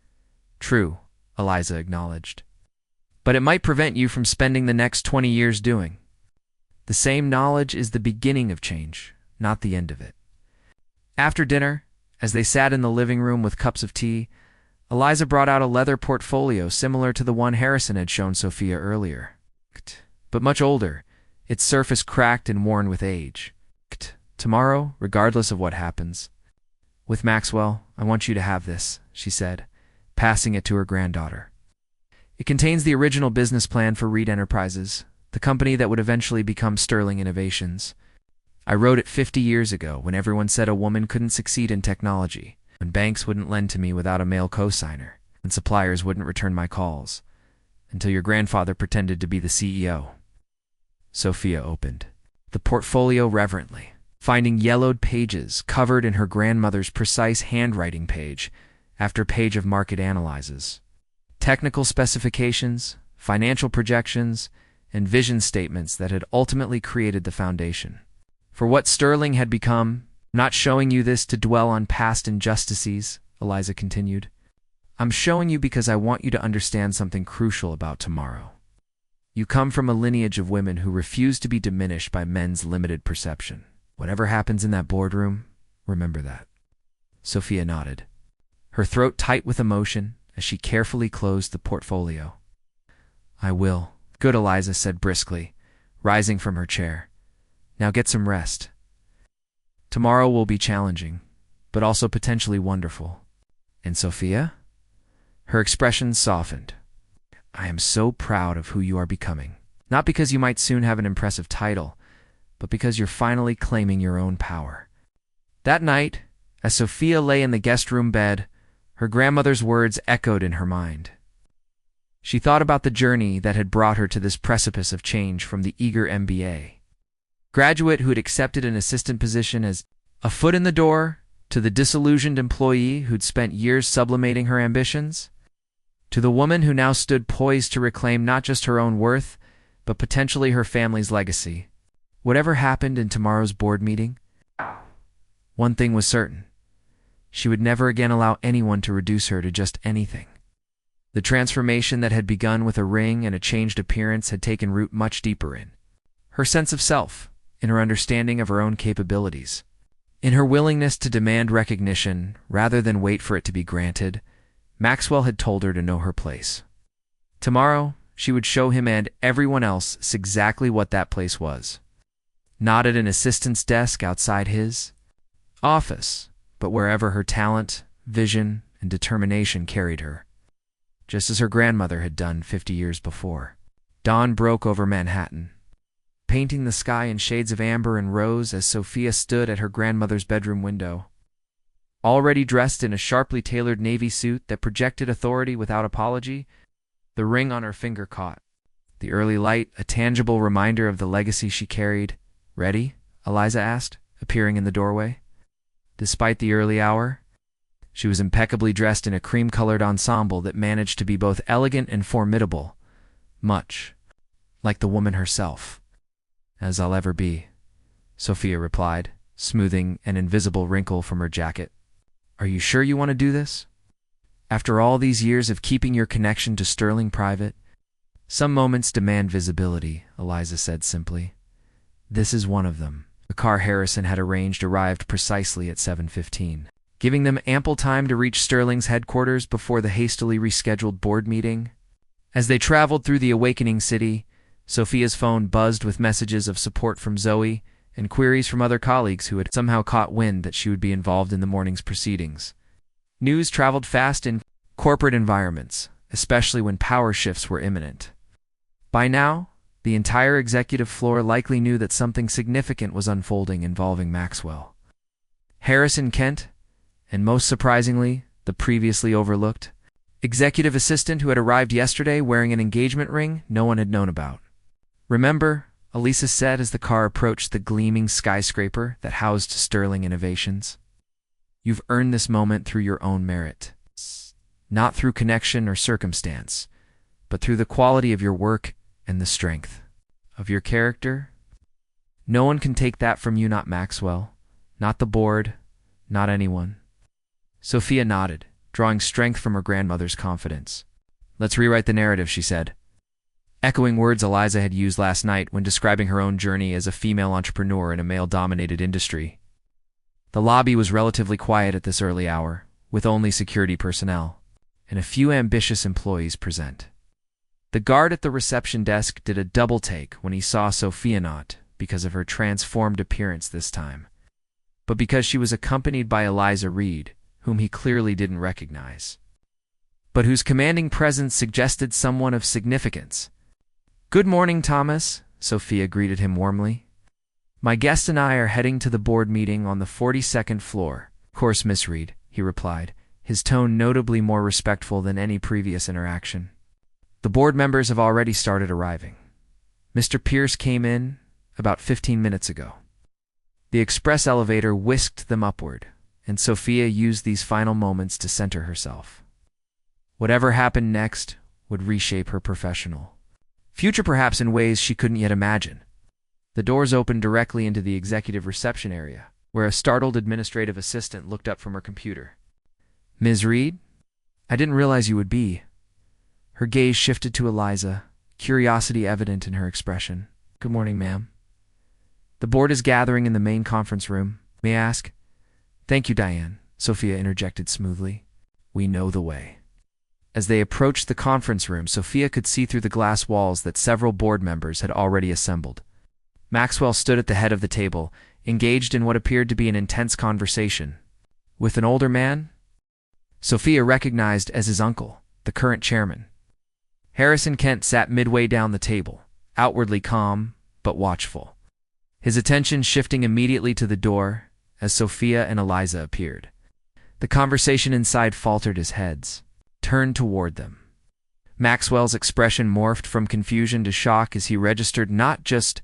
"True," Eliza acknowledged. "But it might prevent you from spending the next 20 years doing. The same knowledge is the beginning of change, not the end of it." After dinner, as they sat in the living room with cups of tea, Eliza brought out a leather portfolio similar to the one Harrison had shown Sophia earlier, but much older, its surface cracked and worn with age. "Tomorrow, regardless of what happens. With Maxwell, I want you to have this," she said, passing it to her granddaughter. "It contains the original business plan for Reed Enterprises, the company that would eventually become Sterling Innovations. I wrote it 50 years ago when everyone said a woman couldn't succeed in technology, when banks wouldn't lend to me without a male co-signer, and suppliers wouldn't return my calls, until your grandfather pretended to be the CEO. Sophia opened the portfolio reverently, finding yellowed pages covered in her grandmother's precise handwriting page after page of market analyses. Technical specifications, financial projections, and vision statements that had ultimately created the foundation. For what Sterling had become, not showing you this to dwell on past injustices, Eliza continued. I'm showing you because I want you to understand something crucial about tomorrow. You come from a lineage of women who refuse to be diminished by men's limited perception. Whatever happens in that boardroom, remember that. Sophia nodded, her throat tight with emotion as she carefully closed the portfolio. I will. Good, Eliza said briskly, rising from her chair. Now get some rest. Tomorrow will be challenging, but also potentially wonderful. And Sophia? Her expression softened. I am so proud of who you are becoming. Not because you might soon have an impressive title, but because you're finally claiming your own power. That night, as Sophia lay in the guest room bed, her grandmother's words echoed in her mind. She thought about the journey that had brought her to this precipice of change, from the eager MBA graduate who had accepted an assistant position as a foot in the door, to the disillusioned employee who'd spent years sublimating her ambitions, to the woman who now stood poised to reclaim not just her own worth, but potentially her family's legacy. Whatever happened in tomorrow's board meeting, one thing was certain. She would never again allow anyone to reduce her to just anything. The transformation that had begun with a ring and a changed appearance had taken root much deeper in her sense of self, in her understanding of her own capabilities, in her willingness to demand recognition rather than wait for it to be granted. Maxwell had told her to know her place. Tomorrow, she would show him and everyone else exactly what that place was. Not at an assistant's desk outside his office, but wherever her talent, vision, and determination carried her, just as her grandmother had done 50 years before. Dawn broke over Manhattan, painting the sky in shades of amber and rose as Sophia stood at her grandmother's bedroom window. Already dressed in a sharply tailored navy suit that projected authority without apology, the ring on her finger caught. The early light, a tangible reminder of the legacy she carried. Ready? Eliza asked, appearing in the doorway. Despite the early hour, she was impeccably dressed in a cream-colored ensemble that managed to be both elegant and formidable, much like the woman herself. As I'll ever be, Sophia replied, smoothing an invisible wrinkle from her jacket. Are you sure you want to do this? After all these years of keeping your connection to Sterling private? Some moments demand visibility, Eliza said simply. This is one of them. The car Harrison had arranged arrived precisely at 7:15, giving them ample time to reach Sterling's headquarters before the hastily rescheduled board meeting. As they traveled through the awakening city, Sophia's phone buzzed with messages of support from Zoe and queries from other colleagues who had somehow caught wind that she would be involved in the morning's proceedings. News traveled fast in corporate environments, especially when power shifts were imminent. By now, the entire executive floor likely knew that something significant was unfolding involving Maxwell. Harrison Kent, and most surprisingly, the previously overlooked executive assistant who had arrived yesterday wearing an engagement ring no one had known about. Remember, Elisa said as the car approached the gleaming skyscraper that housed Sterling Innovations. You've earned this moment through your own merit. Not through connection or circumstance, but through the quality of your work and the strength of your character. No one can take that from you, not Maxwell, not the board, not anyone. Sophia nodded, drawing strength from her grandmother's confidence. Let's rewrite the narrative, she said, echoing words Eliza had used last night when describing her own journey as a female entrepreneur in a male-dominated industry. The lobby was relatively quiet at this early hour, with only security personnel and a few ambitious employees present. The guard at the reception desk did a double take when he saw Sophia, not because of her transformed appearance this time, but because she was accompanied by Sophia Reed, whom he clearly didn't recognize, but whose commanding presence suggested someone of significance. Good morning, Thomas, Sophia greeted him warmly. My guest and I are heading to the board meeting on the 42nd floor. Of course, Miss Reed, he replied, his tone notably more respectful than any previous interaction. The board members have already started arriving. Mr. Pierce came in about 15 minutes ago. The express elevator whisked them upward, and Sophia used these final moments to center herself. Whatever happened next would reshape her professional future, perhaps in ways she couldn't yet imagine. The doors opened directly into the executive reception area, where a startled administrative assistant looked up from her computer. "Ms. Reed? I didn't realize you would be." Her gaze shifted to Eliza, curiosity evident in her expression. "Good morning, ma'am." "The board is gathering in the main conference room. May I ask?" "Thank you, Diane," Sophia interjected smoothly. "We know the way." As they approached the conference room, Sophia could see through the glass walls that several board members had already assembled. Maxwell stood at the head of the table, engaged in what appeared to be an intense conversation with an older man Sophia recognized as his uncle, the current chairman. Harrison Kent sat midway down the table, outwardly calm but watchful, his attention shifting immediately to the door as Sophia and Eliza appeared. The conversation inside faltered as heads turned toward them. Maxwell's expression morphed from confusion to shock as he registered not just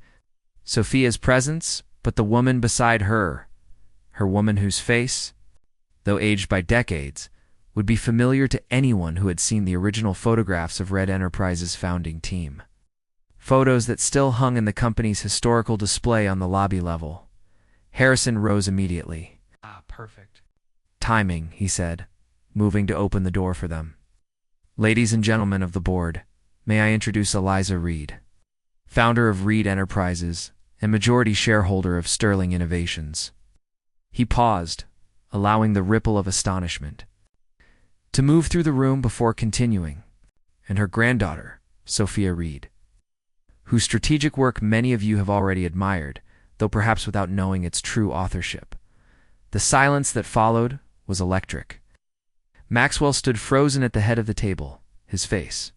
Sophia's presence, but the woman beside her woman whose face, though aged by decades, would be familiar to anyone who had seen the original photographs of Red Enterprise's founding team. Photos that still hung in the company's historical display on the lobby level. Harrison rose immediately. Perfect. "Timing," he said, moving to open the door for them. "Ladies and gentlemen of the board, may I introduce Eliza Reed, founder of Reed Enterprises and majority shareholder of Sterling Innovations." He paused, allowing the ripple of astonishment to move through the room before continuing. "And her granddaughter, Sophia Reed, whose strategic work many of you have already admired, though perhaps without knowing its true authorship." The silence that followed was electric. Maxwell stood frozen at the head of the table, his face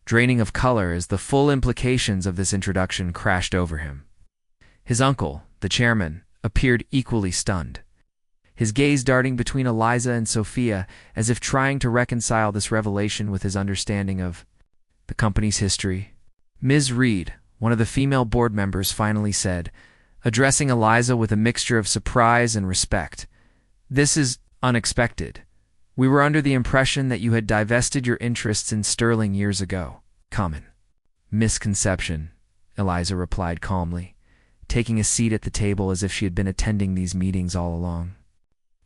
draining of color as the full implications of this introduction crashed over him. His uncle, the chairman, appeared equally stunned, his gaze darting between Eliza and Sophia as if trying to reconcile this revelation with his understanding of the company's history. "Ms. Reed," one of the female board members finally said, addressing Eliza with a mixture of surprise and respect, "this is unexpected. We were under the impression that you had divested your interests in Sterling years ago." "Common misconception," Eliza replied calmly, taking a seat at the table as if she had been attending these meetings all along.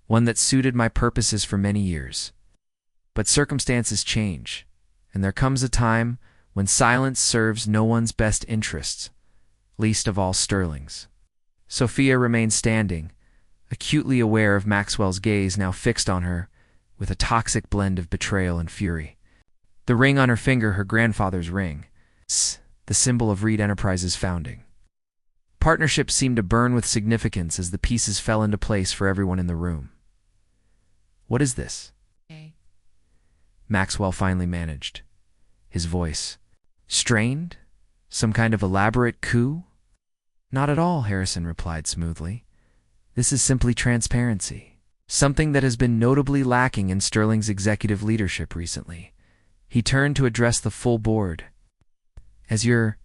"One that suited my purposes for many years. But circumstances change, and there comes a time when silence serves no one's best interests, least of all Sterling's." Sophia remained standing, acutely aware of Maxwell's gaze now fixed on her, with a toxic blend of betrayal and fury. The ring on her finger, her grandfather's ring, the symbol of Reed Enterprises' founding. Partnership seemed to burn with significance as the pieces fell into place for everyone in the room. "What is this?" Maxwell finally managed, his voice strained. "Some kind of elaborate coup?" "Not at all," Harrison replied smoothly. "This is simply transparency. Something that has been notably lacking in Sterling's executive leadership recently." He turned to address the full board. "As you're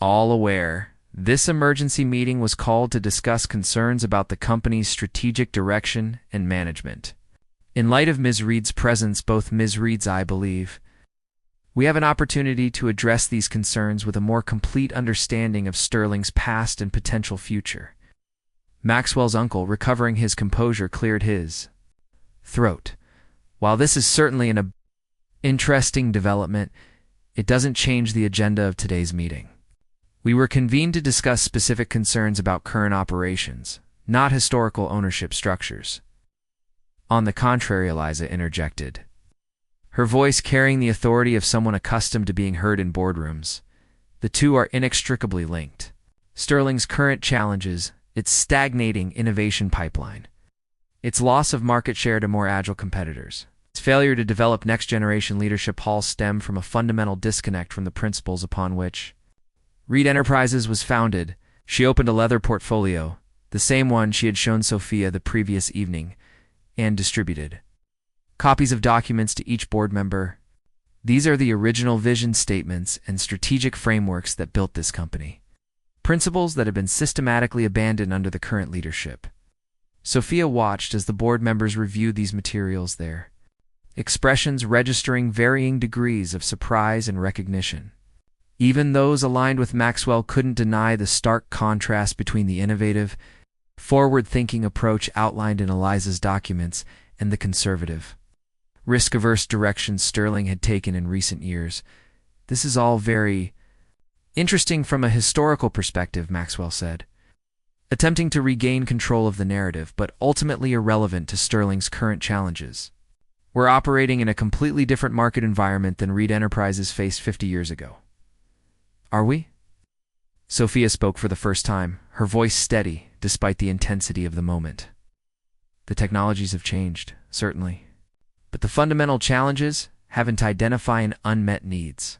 all aware, this emergency meeting was called to discuss concerns about the company's strategic direction and management. In light of Ms. Reed's presence, both Ms. Reed's, I believe, we have an opportunity to address these concerns with a more complete understanding of Sterling's past and potential future." Maxwell's uncle, recovering his composure, cleared his throat. "While this is certainly an interesting development, it doesn't change the agenda of today's meeting. We were convened to discuss specific concerns about current operations, not historical ownership structures." "On the contrary," Eliza interjected, her voice carrying the authority of someone accustomed to being heard in boardrooms. "The two are inextricably linked. Sterling's current challenges, its stagnating innovation pipeline, its loss of market share to more agile competitors, its failure to develop next-generation leadership all stem from a fundamental disconnect from the principles upon which Reed Enterprises was founded." She opened a leather portfolio, the same one she had shown Sophia the previous evening, and distributed copies of documents to each board member. These are the original vision statements and strategic frameworks that built this company. Principles that have been systematically abandoned under the current leadership. Sophia watched as the board members reviewed these materials there, expressions registering varying degrees of surprise and recognition. Even those aligned with Maxwell couldn't deny the stark contrast between the innovative, forward-thinking approach outlined in Eliza's documents and the conservative, risk-averse direction Sterling had taken in recent years. This is all very interesting from a historical perspective, Maxwell said, attempting to regain control of the narrative, but ultimately irrelevant to Sterling's current challenges. We're operating in a completely different market environment than Reed Enterprises faced 50 years ago. Are we? Sophia spoke for the first time, her voice steady despite the intensity of the moment. The technologies have changed, certainly, but the fundamental challenges haven't identified unmet needs.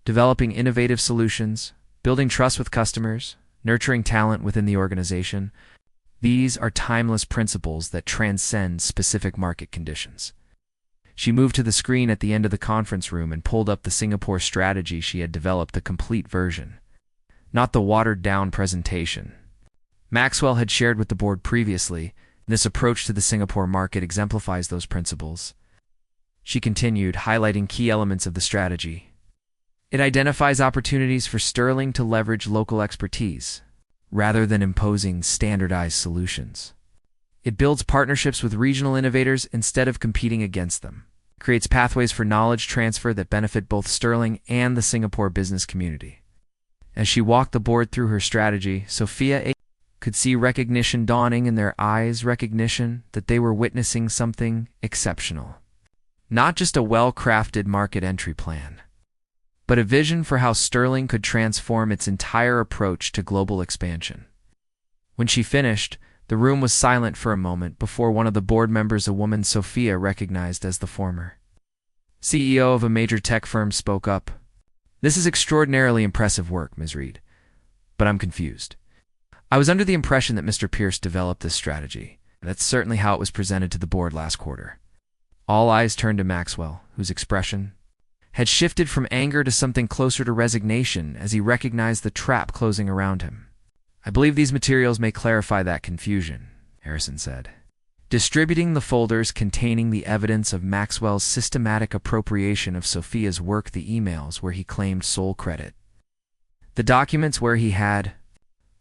Developing innovative solutions, building trust with customers, nurturing talent within the organization, these are timeless principles that transcend specific market conditions. She moved to the screen at the end of the conference room and pulled up the Singapore strategy she had developed, the complete version, not the watered-down presentation Maxwell had shared with the board previously. This approach to the Singapore market exemplifies those principles. She continued, highlighting key elements of the strategy. It identifies opportunities for Sterling to leverage local expertise, rather than imposing standardized solutions. It builds partnerships with regional innovators instead of competing against them. It creates pathways for knowledge transfer that benefit both Sterling and the Singapore business community. As she walked the board through her strategy, Sophia could see recognition dawning in their eyes, recognition that they were witnessing something exceptional. Not just a well-crafted market entry plan, but a vision for how Sterling could transform its entire approach to global expansion. When she finished, the room was silent for a moment before one of the board members, a woman Sophia recognized as the former CEO of a major tech firm, spoke up. "This is extraordinarily impressive work, Ms. Reed, but I'm confused. I was under the impression that Mr. Pierce developed this strategy. That's certainly how it was presented to the board last quarter." All eyes turned to Maxwell, whose expression had shifted from anger to something closer to resignation as he recognized the trap closing around him. "I believe these materials may clarify that confusion," Harrison said, distributing the folders containing the evidence of Maxwell's systematic appropriation of Sophia's work, the emails where he claimed sole credit, the documents where he had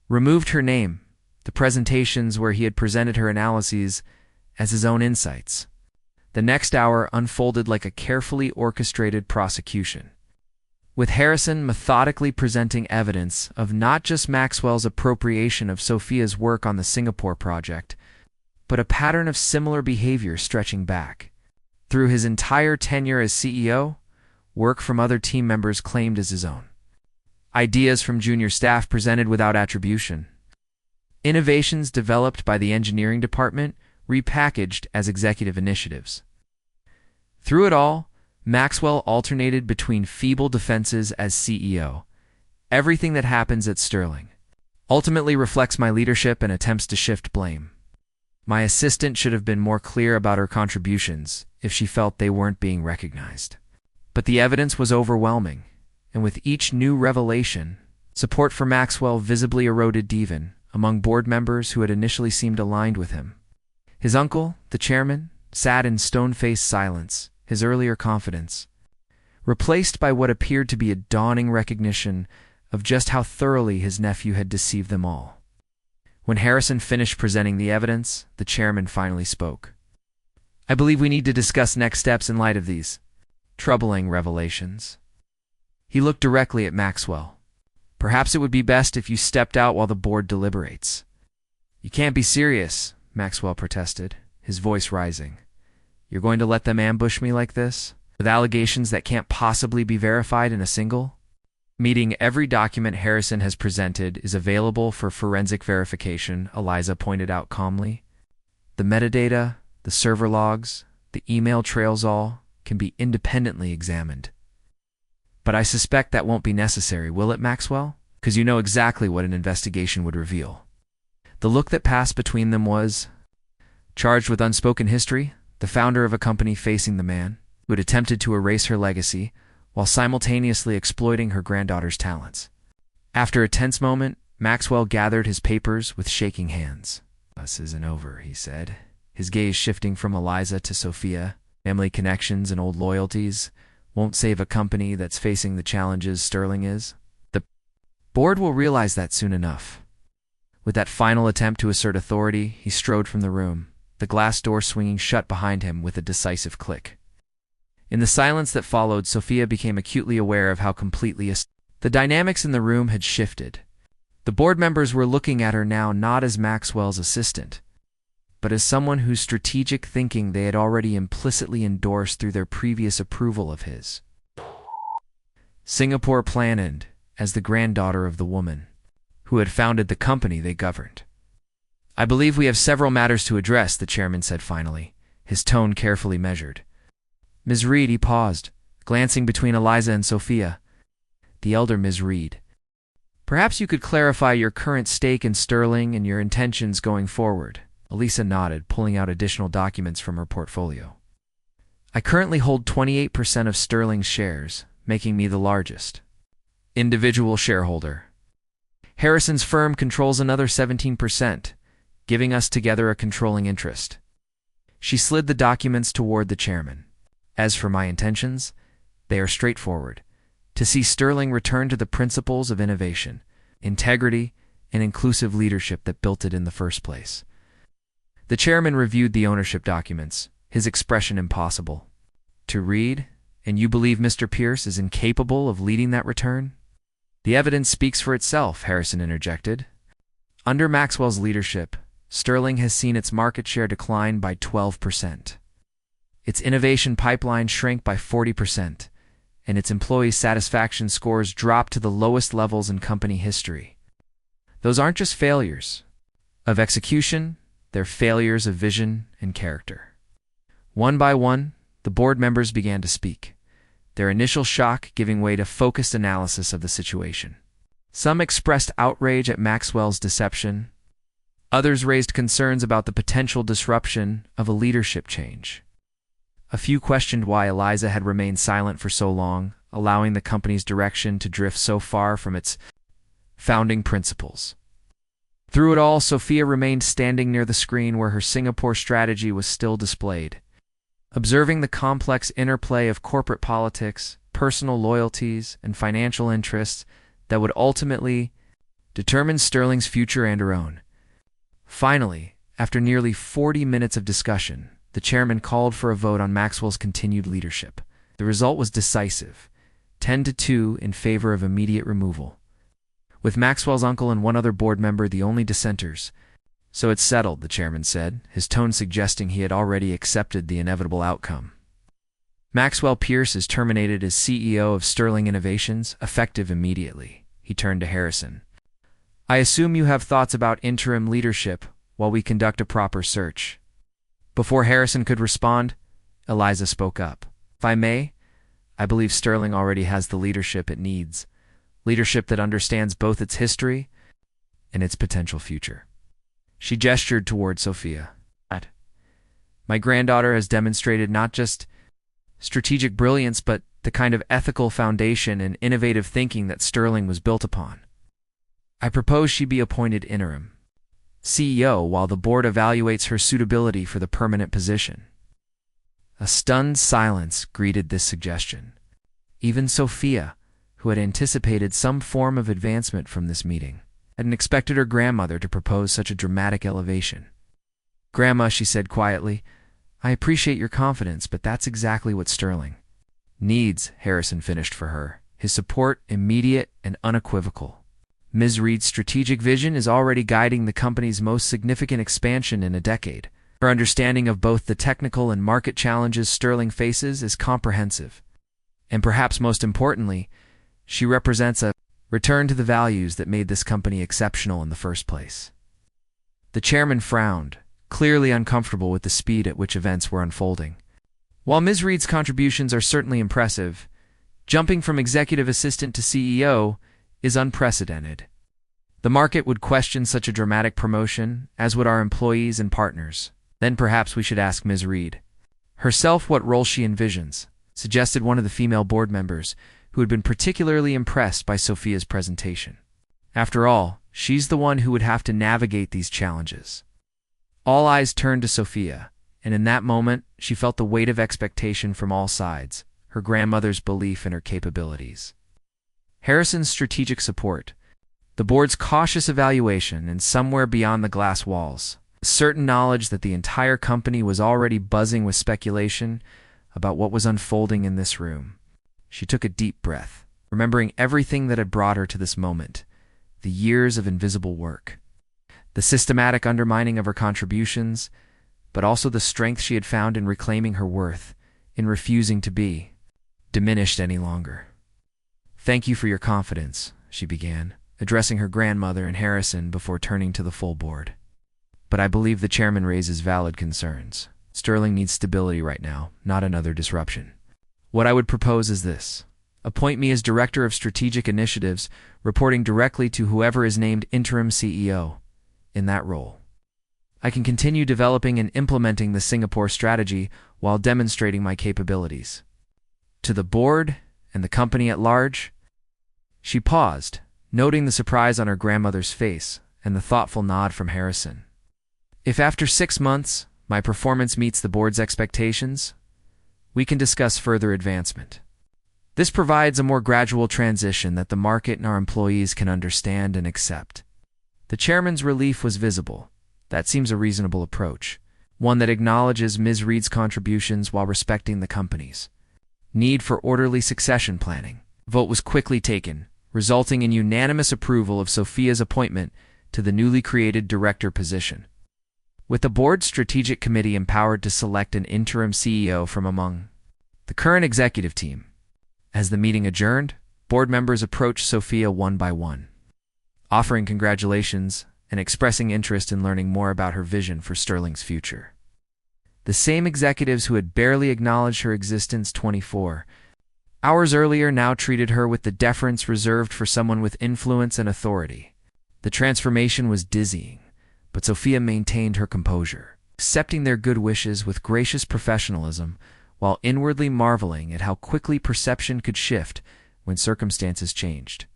removed her name, the presentations where he had presented her analyses as his own insights. The next hour unfolded like a carefully orchestrated prosecution, with Harrison methodically presenting evidence of not just Maxwell's appropriation of Sophia's work on the Singapore project, but a pattern of similar behavior stretching back through his entire tenure as CEO, work from other team members claimed as his own, ideas from junior staff presented without attribution, innovations developed by the engineering department repackaged as executive initiatives. Through it all, Maxwell alternated between feeble defenses as CEO. "Everything that happens at Sterling ultimately reflects my leadership and attempts to shift blame. My assistant should have been more clear about her contributions if she felt they weren't being recognized." But the evidence was overwhelming, and with each new revelation, support for Maxwell visibly eroded even among board members who had initially seemed aligned with him. His uncle, the chairman, sat in stone-faced silence, his earlier confidence replaced by what appeared to be a dawning recognition of just how thoroughly his nephew had deceived them all. When Harrison finished presenting the evidence, the chairman finally spoke. "I believe we need to discuss next steps in light of these troubling revelations." He looked directly at Maxwell. "Perhaps it would be best if you stepped out while the board deliberates." "You can't be serious," Maxwell protested, his voice rising. "You're going to let them ambush me like this, with allegations that can't possibly be verified in a single meeting? Every document Harrison has presented is available for forensic verification," Eliza pointed out calmly. "The metadata, the server logs, the email trails all can be independently examined." "But I suspect that won't be necessary, will it, Maxwell? Because you know exactly what an investigation would reveal." The look that passed between them was charged with unspoken history, the founder of a company facing the man who had attempted to erase her legacy while simultaneously exploiting her granddaughter's talents. After a tense moment, Maxwell gathered his papers with shaking hands. "This isn't over," he said, his gaze shifting from Eliza to Sophia. "Family connections and old loyalties won't save a company that's facing the challenges Sterling is. The board will realize that soon enough." With that final attempt to assert authority, he strode from the room, the glass door swinging shut behind him with a decisive click. In the silence that followed, Sophia became acutely aware of how completely the dynamics in the room had shifted. The board members were looking at her now not as Maxwell's assistant, but as someone whose strategic thinking they had already implicitly endorsed through their previous approval of his Singapore plan and as the granddaughter of the woman who had founded the company they governed. "I believe we have several matters to address," the chairman said finally, his tone carefully measured. "Ms. Reed," he paused, glancing between Eliza and Sophia. "The elder Ms. Reed, perhaps you could clarify your current stake in Sterling and your intentions going forward." Elisa nodded, pulling out additional documents from her portfolio. "I currently hold 28% of Sterling's shares, making me the largest individual shareholder. Harrison's firm controls another 17%, giving us together a controlling interest." She slid the documents toward the chairman. "As for my intentions, they are straightforward: to see Sterling return to the principles of innovation, integrity, and inclusive leadership that built it in the first place." The chairman reviewed the ownership documents, his expression impossible. "To read, and you believe Mr. Pierce is incapable of leading that return?" "The evidence speaks for itself," Harrison interjected. "Under Maxwell's leadership, Sterling has seen its market share decline by 12%. Its innovation pipeline shrank by 40%, and its employee satisfaction scores dropped to the lowest levels in company history. Those aren't just failures of execution, they're failures of vision and character." One by one, the board members began to speak, their initial shock giving way to focused analysis of the situation. Some expressed outrage at Maxwell's deception. Others raised concerns about the potential disruption of a leadership change. A few questioned why Eliza had remained silent for so long, allowing the company's direction to drift so far from its founding principles. Through it all, Sophia remained standing near the screen where her Singapore strategy was still displayed, observing the complex interplay of corporate politics, personal loyalties, and financial interests that would ultimately determine Sterling's future and her own. Finally, after nearly 40 minutes of discussion, the chairman called for a vote on Maxwell's continued leadership. The result was decisive, 10-2 in favor of immediate removal, with Maxwell's uncle and one other board member the only dissenters. "So it's settled," the chairman said, his tone suggesting he had already accepted the inevitable outcome. "Maxwell Pierce is terminated as CEO of Sterling Innovations, effective immediately." He turned to Harrison. "I assume you have thoughts about interim leadership while we conduct a proper search." Before Harrison could respond, Eliza spoke up. "If I may, I believe Sterling already has the leadership it needs, leadership that understands both its history and its potential future." She gestured toward Sophia. "My granddaughter has demonstrated not just strategic brilliance, but the kind of ethical foundation and innovative thinking that Sterling was built upon. I propose she be appointed interim CEO while the board evaluates her suitability for the permanent position." A stunned silence greeted this suggestion. Even Sophia, who had anticipated some form of advancement from this meeting, hadn't expected her grandmother to propose such a dramatic elevation. "Grandma," she said quietly, "I appreciate your confidence, but that's exactly what Sterling needs," Harrison finished for her, his support immediate and unequivocal. "Ms. Reed's strategic vision is already guiding the company's most significant expansion in a decade. Her understanding of both the technical and market challenges Sterling faces is comprehensive. And perhaps most importantly, she represents a return to the values that made this company exceptional in the first place." The chairman frowned, clearly uncomfortable with the speed at which events were unfolding. While Ms. Reed's contributions are certainly impressive, jumping from executive assistant to CEO is unprecedented. The market would question such a dramatic promotion, as would our employees and partners. Then perhaps we should ask Ms. Reed Herself, what role she envisions, suggested one of the female board members, who had been particularly impressed by Sophia's presentation. After all, she's the one who would have to navigate these challenges. All eyes turned to Sophia, and in that moment, she felt the weight of expectation from all sides, her grandmother's belief in her capabilities, Harrison's strategic support, the board's cautious evaluation, and somewhere beyond the glass walls, a certain knowledge that the entire company was already buzzing with speculation about what was unfolding in this room. She took a deep breath, remembering everything that had brought her to this moment, the years of invisible work, the systematic undermining of her contributions, but also the strength she had found in reclaiming her worth, in refusing to be diminished any longer. "Thank you for your confidence," she began, addressing her grandmother and Harrison before turning to the full board. "But I believe the chairman raises valid concerns. Sterling needs stability right now, not another disruption. What I would propose is this. Appoint me as Director of Strategic Initiatives, reporting directly to whoever is named Interim CEO. In that role, I can continue developing and implementing the Singapore strategy while demonstrating my capabilities. To the board and the company at large." She paused, noting the surprise on her grandmother's face and the thoughtful nod from Harrison. "If after 6 months my performance meets the board's expectations, we can discuss further advancement. This provides a more gradual transition that the market and our employees can understand and accept." The chairman's relief was visible. That seems a reasonable approach, one that acknowledges Ms. Reed's contributions while respecting the company's need for orderly succession planning. Vote was quickly taken, resulting in unanimous approval of Sophia's appointment to the newly created director position, with the board's strategic committee empowered to select an interim CEO from among the current executive team. As the meeting adjourned, board members approached Sophia one by one, offering congratulations and expressing interest in learning more about her vision for Sterling's future. The same executives who had barely acknowledged her existence 24 hours earlier now treated her with the deference reserved for someone with influence and authority. The transformation was dizzying, but Sophia maintained her composure, accepting their good wishes with gracious professionalism while inwardly marveling at how quickly perception could shift when circumstances changed.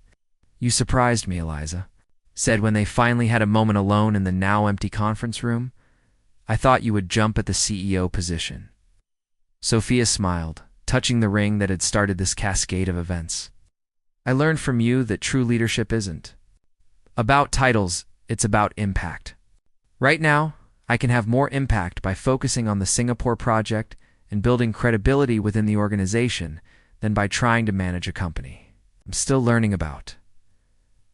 "You surprised me, Eliza," said when they finally had a moment alone in the now empty conference room. "I thought you would jump at the CEO position." Sophia smiled, touching the ring that had started this cascade of events. "I learned from you that true leadership isn't about titles, it's about impact. Right now, I can have more impact by focusing on the Singapore project and building credibility within the organization than by trying to manage a company I'm still learning about."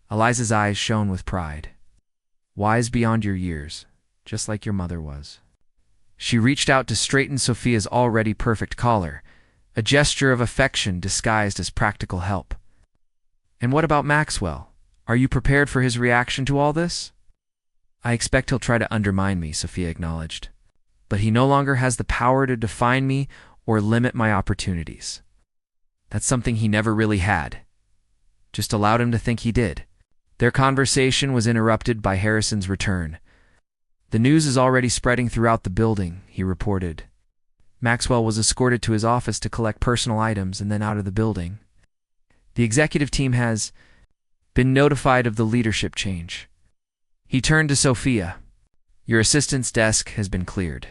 Eliza's eyes shone with pride. "Wise beyond your years, just like your mother was." She reached out to straighten Sophia's already perfect collar, a gesture of affection disguised as practical help. "And what about Maxwell? Are you prepared for his reaction to all this?" "I expect he'll try to undermine me," Sophia acknowledged. "But he no longer has the power to define me or limit my opportunities. That's something he never really had. Just allowed him to think he did." Their conversation was interrupted by Harrison's return. "The news is already spreading throughout the building," he reported. Maxwell was escorted to his office to collect personal items and then out of the building. "The executive team has been notified of the leadership change." He turned to Sophia. "Your assistant's desk has been cleared.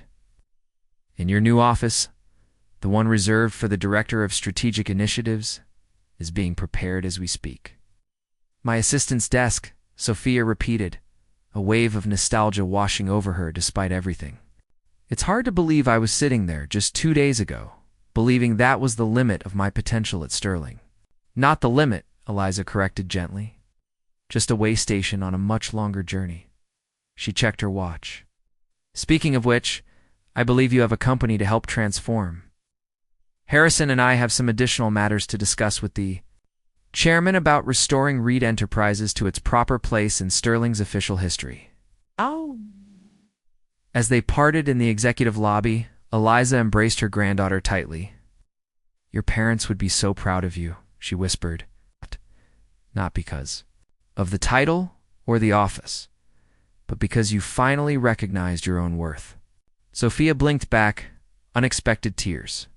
In your new office, the one reserved for the Director of Strategic Initiatives, is being prepared as we speak." "My assistant's desk," Sophia repeated, a wave of nostalgia washing over her despite everything. It's hard to believe I was sitting there just 2 days ago, believing that was the limit of my potential at Sterling. "Not the limit," Eliza corrected gently. "Just a way station on a much longer journey." She checked her watch. "Speaking of which, I believe you have a company to help transform. Harrison and I have some additional matters to discuss with the chairman about restoring Reed Enterprises to its proper place in Sterling's official history." Oh, As they parted in the executive lobby, Eliza embraced her granddaughter tightly. "Your parents would be so proud of you," she whispered. "Not because of the title or the office, but because you finally recognized your own worth." Sophia blinked back, unexpected tears.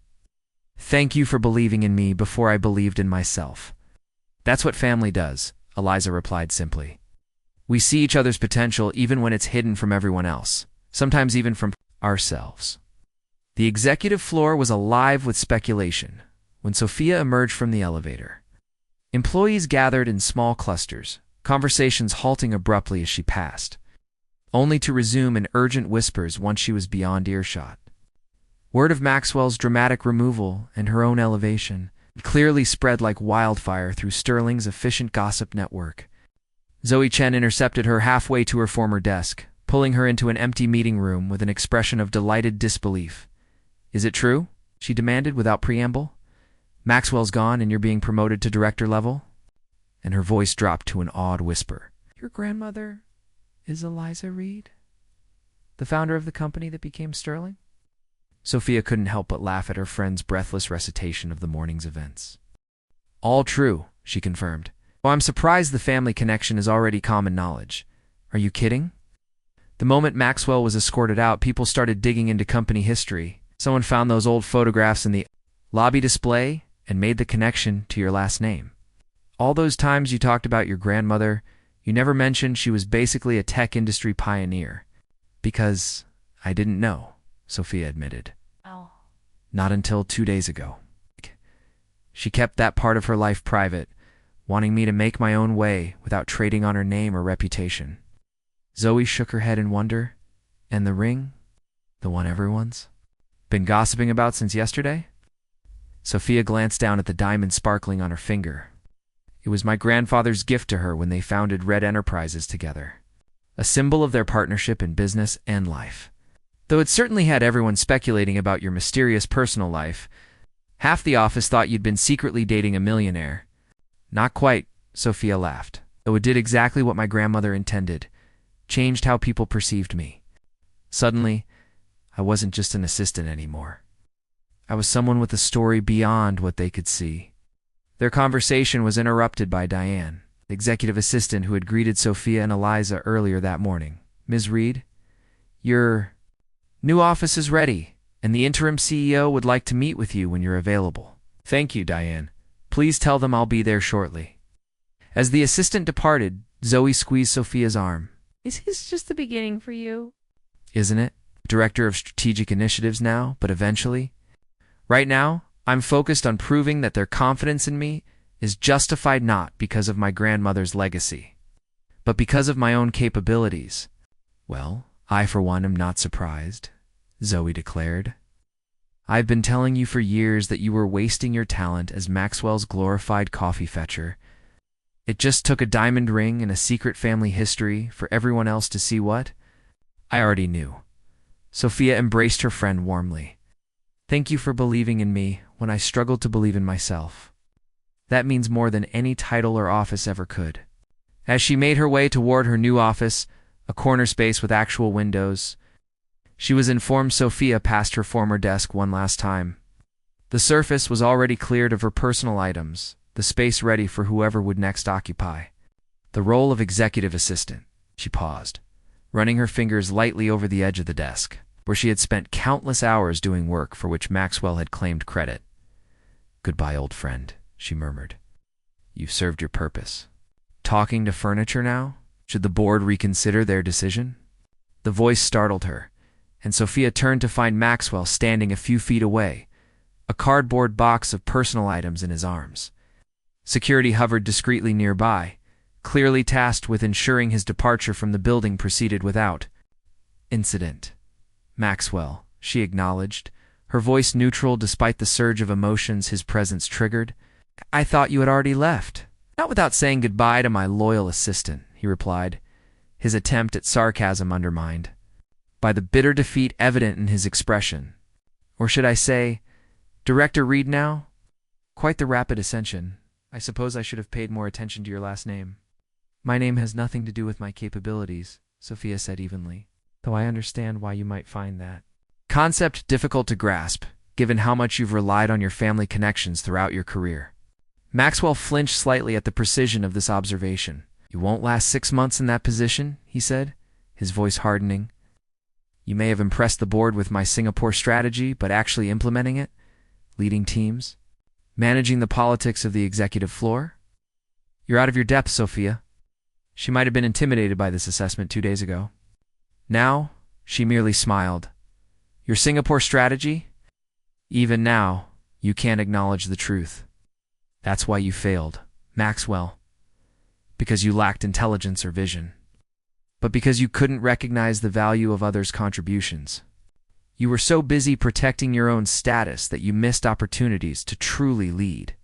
Thank you for believing in me before I believed in myself. That's what family does, Eliza replied simply. We see each other's potential even when it's hidden from everyone else, sometimes even from ourselves. The executive floor was alive with speculation when Sophia emerged from the elevator. Employees gathered in small clusters, conversations halting abruptly as she passed, only to resume in urgent whispers once she was beyond earshot. Word of Maxwell's dramatic removal and her own elevation clearly spread like wildfire through Sterling's efficient gossip network. Zoe Chen intercepted her halfway to her former desk, pulling her into an empty meeting room with an expression of delighted disbelief. Is it true? She demanded without preamble. Maxwell's gone and you're being promoted to director level? And her voice dropped to an awed whisper. Your grandmother is Eliza Reed? The founder of the company that became Sterling? Sophia couldn't help but laugh at her friend's breathless recitation of the morning's events. All true, she confirmed. Well, I'm surprised the family connection is already common knowledge. Are you kidding? The moment Maxwell was escorted out, people started digging into company history. Someone found those old photographs in the lobby display and made the connection to your last name. All those times you talked about your grandmother, you never mentioned she was basically a tech industry pioneer. Because I didn't know, Sophia admitted. Oh. Not until 2 days ago. She kept that part of her life private, wanting me to make my own way without trading on her name or reputation. Zoe shook her head in wonder. And the ring? The one everyone's been gossiping about since yesterday? Sophia glanced down at the diamond sparkling on her finger. It was my grandfather's gift to her when they founded Red Enterprises together, a symbol of their partnership in business and life. Though it certainly had everyone speculating about your mysterious personal life, half the office thought you'd been secretly dating a millionaire. Not quite, Sophia laughed, though it did exactly what my grandmother intended, changed how people perceived me. Suddenly, I wasn't just an assistant anymore. I was someone with a story beyond what they could see. Their conversation was interrupted by Diane, the executive assistant who had greeted Sophia and Eliza earlier that morning. Ms. Reed, your new office is ready, and the interim CEO would like to meet with you when you're available. Thank you, Diane. Please tell them I'll be there shortly. As the assistant departed, Zoe squeezed Sophia's arm. Is this just the beginning for you? Isn't it? Director of Strategic Initiatives now, but eventually. Right now, I'm focused on proving that their confidence in me is justified not because of my grandmother's legacy, but because of my own capabilities. Well, I for one am not surprised, Zoe declared. I've been telling you for years that you were wasting your talent as Maxwell's glorified coffee fetcher. It just took a diamond ring and a secret family history for everyone else to see what I already knew. Sophia embraced her friend warmly. Thank you for believing in me when I struggled to believe in myself. That means more than any title or office ever could. As she made her way toward her new office, a corner space with actual windows, she was informed Sophia passed her former desk one last time. The surface was already cleared of her personal items, the space ready for whoever would next occupy the role of executive assistant. She paused, running her fingers lightly over the edge of the desk, where she had spent countless hours doing work for which Maxwell had claimed credit. Goodbye, old friend, she murmured. You've served your purpose. Talking to furniture now? Should the board reconsider their decision? The voice startled her, and Sophia turned to find Maxwell standing a few feet away, a cardboard box of personal items in his arms. Security hovered discreetly nearby, clearly tasked with ensuring his departure from the building proceeded without incident. Maxwell, she acknowledged, her voice neutral despite the surge of emotions his presence triggered. I thought you had already left. Not without saying goodbye to my loyal assistant, he replied, his attempt at sarcasm undermined by the bitter defeat evident in his expression. Or should I say, Director Reed now? Quite the rapid ascension. I suppose I should have paid more attention to your last name. My name has nothing to do with my capabilities, Sophia said evenly, though I understand why you might find that concept difficult to grasp, given how much you've relied on your family connections throughout your career. Maxwell flinched slightly at the precision of this observation. You won't last 6 months in that position, he said, his voice hardening. You may have impressed the board with my Singapore strategy, but actually implementing it, leading teams, managing the politics of the executive floor? You're out of your depth, Sophia. She might have been intimidated by this assessment 2 days ago. Now, she merely smiled. Your Singapore strategy? Even now, you can't acknowledge the truth. That's why you failed, Maxwell. Because you lacked intelligence or vision. But because you couldn't recognize the value of others' contributions. You were so busy protecting your own status that you missed opportunities to truly lead.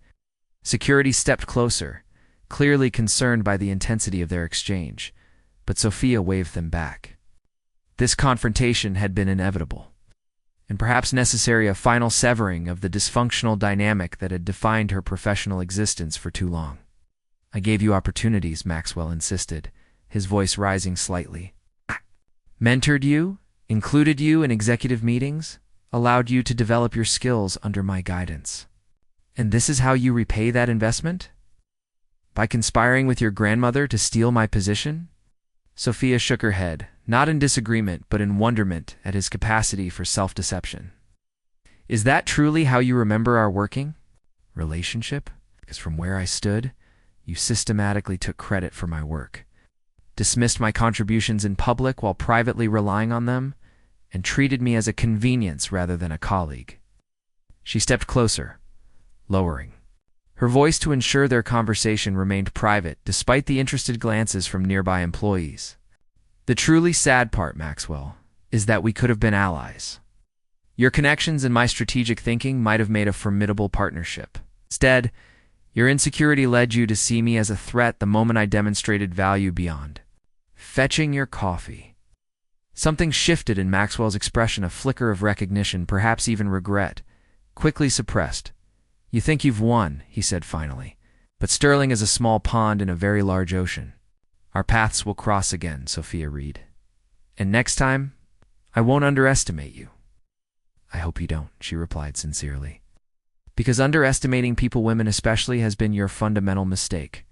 Security stepped closer, clearly concerned by the intensity of their exchange, but Sophia waved them back. This confrontation had been inevitable, and perhaps necessary a final severing of the dysfunctional dynamic that had defined her professional existence for too long. I gave you opportunities, Maxwell insisted, his voice rising slightly. Mentored you, included you in executive meetings, allowed you to develop your skills under my guidance. And this is how you repay that investment? By conspiring with your grandmother to steal my position? Sophia shook her head, not in disagreement but in wonderment at his capacity for self-deception. Is that truly how you remember our working relationship? Because from where I stood, you systematically took credit for my work, dismissed my contributions in public while privately relying on them, and treated me as a convenience rather than a colleague. She stepped closer, lowering her voice to ensure their conversation remained private despite the interested glances from nearby employees. The truly sad part, Maxwell, is that we could have been allies. Your connections and my strategic thinking might have made a formidable partnership. Instead, your insecurity led you to see me as a threat the moment I demonstrated value beyond fetching your coffee. Something shifted in Maxwell's expression, a flicker of recognition, perhaps even regret, quickly suppressed. You think you've won, he said finally, but Sterling is a small pond in a very large ocean. Our paths will cross again, Sophia Reed. And next time, I won't underestimate you. I hope you don't, she replied sincerely. Because underestimating people, women especially, has been your fundamental mistake.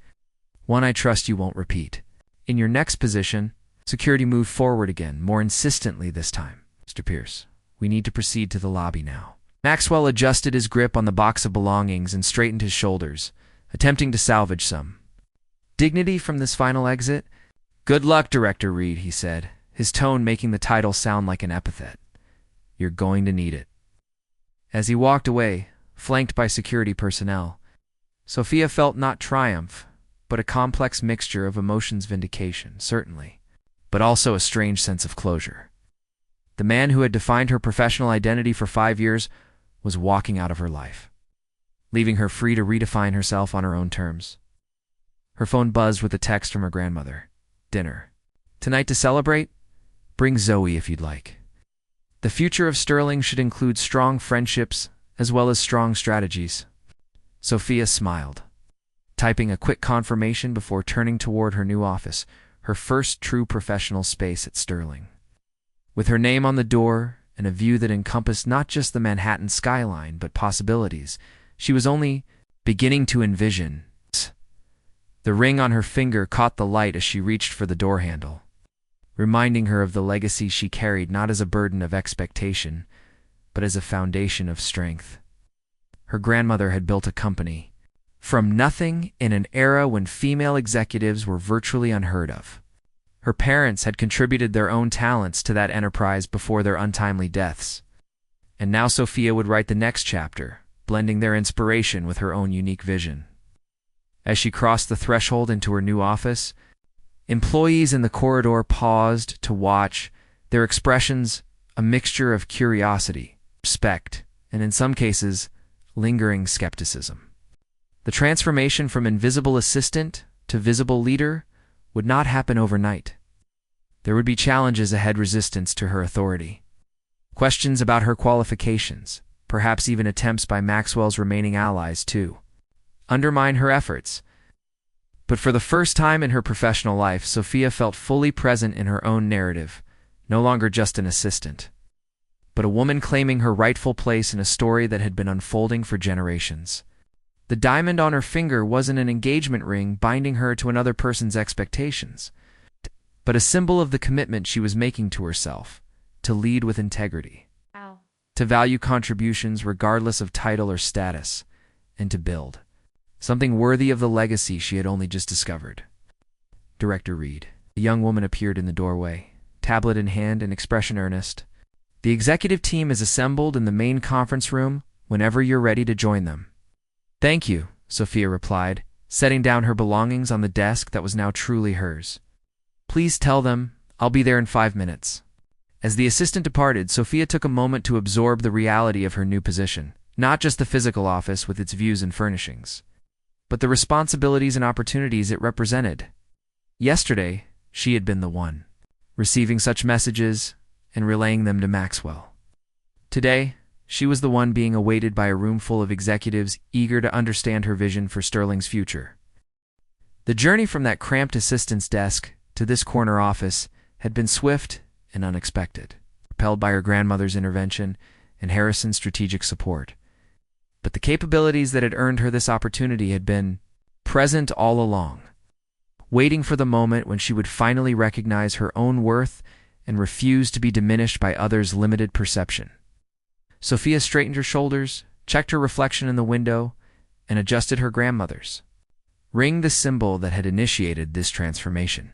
One I trust you won't repeat. In your next position, security moved forward again, more insistently this time. Mr. Pierce, we need to proceed to the lobby now. Maxwell adjusted his grip on the box of belongings and straightened his shoulders, attempting to salvage some dignity from this final exit. Good luck, Director Reed, he said, his tone making the title sound like an epithet. You're going to need it. As he walked away, flanked by security personnel, Sophia felt not triumph, but a complex mixture of emotions. Vindication, certainly, but also a strange sense of closure. The man who had defined her professional identity for 5 years was walking out of her life, leaving her free to redefine herself on her own terms. Her phone buzzed with a text from her grandmother. Dinner. Tonight to celebrate? Bring Zoe if you'd like. The future of Sterling should include strong friendships as well as strong strategies. Sophia smiled, typing a quick confirmation before turning toward her new office, her first true professional space at Sterling. With her name on the door and a view that encompassed not just the Manhattan skyline but possibilities she was only beginning to envision. The ring on her finger caught the light as she reached for the door handle, reminding her of the legacy she carried not as a burden of expectation, but as a foundation of strength. Her grandmother had built a company from nothing in an era when female executives were virtually unheard of. Her parents had contributed their own talents to that enterprise before their untimely deaths. And now Sophia would write the next chapter, blending their inspiration with her own unique vision. As she crossed the threshold into her new office, employees in the corridor paused to watch, their expressions a mixture of curiosity, respect, and in some cases, lingering skepticism. The transformation from invisible assistant to visible leader would not happen overnight. There would be challenges ahead, resistance to her authority, questions about her qualifications, perhaps even attempts by Maxwell's remaining allies to undermine her efforts. But for the first time in her professional life, Sophia felt fully present in her own narrative, no longer just an assistant, but a woman claiming her rightful place in a story that had been unfolding for generations. The diamond on her finger wasn't an engagement ring binding her to another person's expectations, but a symbol of the commitment she was making to herself, to lead with integrity, Ow. to value contributions regardless of title or status, and to build something worthy of the legacy she had only just discovered. Director Reed. A young woman appeared in the doorway, tablet in hand and expression earnest. The executive team is assembled in the main conference room whenever you're ready to join them. Thank you, Sophia replied, setting down her belongings on the desk that was now truly hers. Please tell them I'll be there in 5 minutes. As the assistant departed, Sophia took a moment to absorb the reality of her new position, not just the physical office with its views and furnishings, but the responsibilities and opportunities it represented. Yesterday, she had been the one receiving such messages and relaying them to Maxwell. Today, she was the one being awaited by a room full of executives eager to understand her vision for Sterling's future. The journey from that cramped assistant's desk to this corner office had been swift and unexpected, propelled by her grandmother's intervention and Harrison's strategic support. But the capabilities that had earned her this opportunity had been present all along, waiting for the moment when she would finally recognize her own worth and refuse to be diminished by others' limited perception. Sophia straightened her shoulders, checked her reflection in the window, and adjusted her grandmother's ring, the symbol that had initiated this transformation.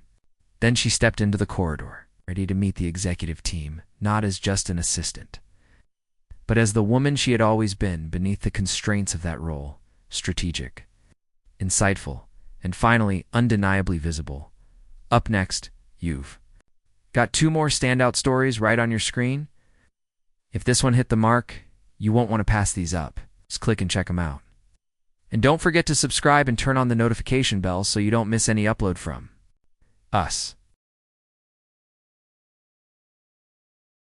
Then she stepped into the corridor, ready to meet the executive team, not as just an assistant, but as the woman she had always been beneath the constraints of that role: strategic, insightful, and finally undeniably visible. Up next, you've got 2 more standout stories right on your screen. If this one hit the mark, you won't want to pass these up. Just click and check them out. And don't forget to subscribe and turn on the notification bell so you don't miss any upload from us.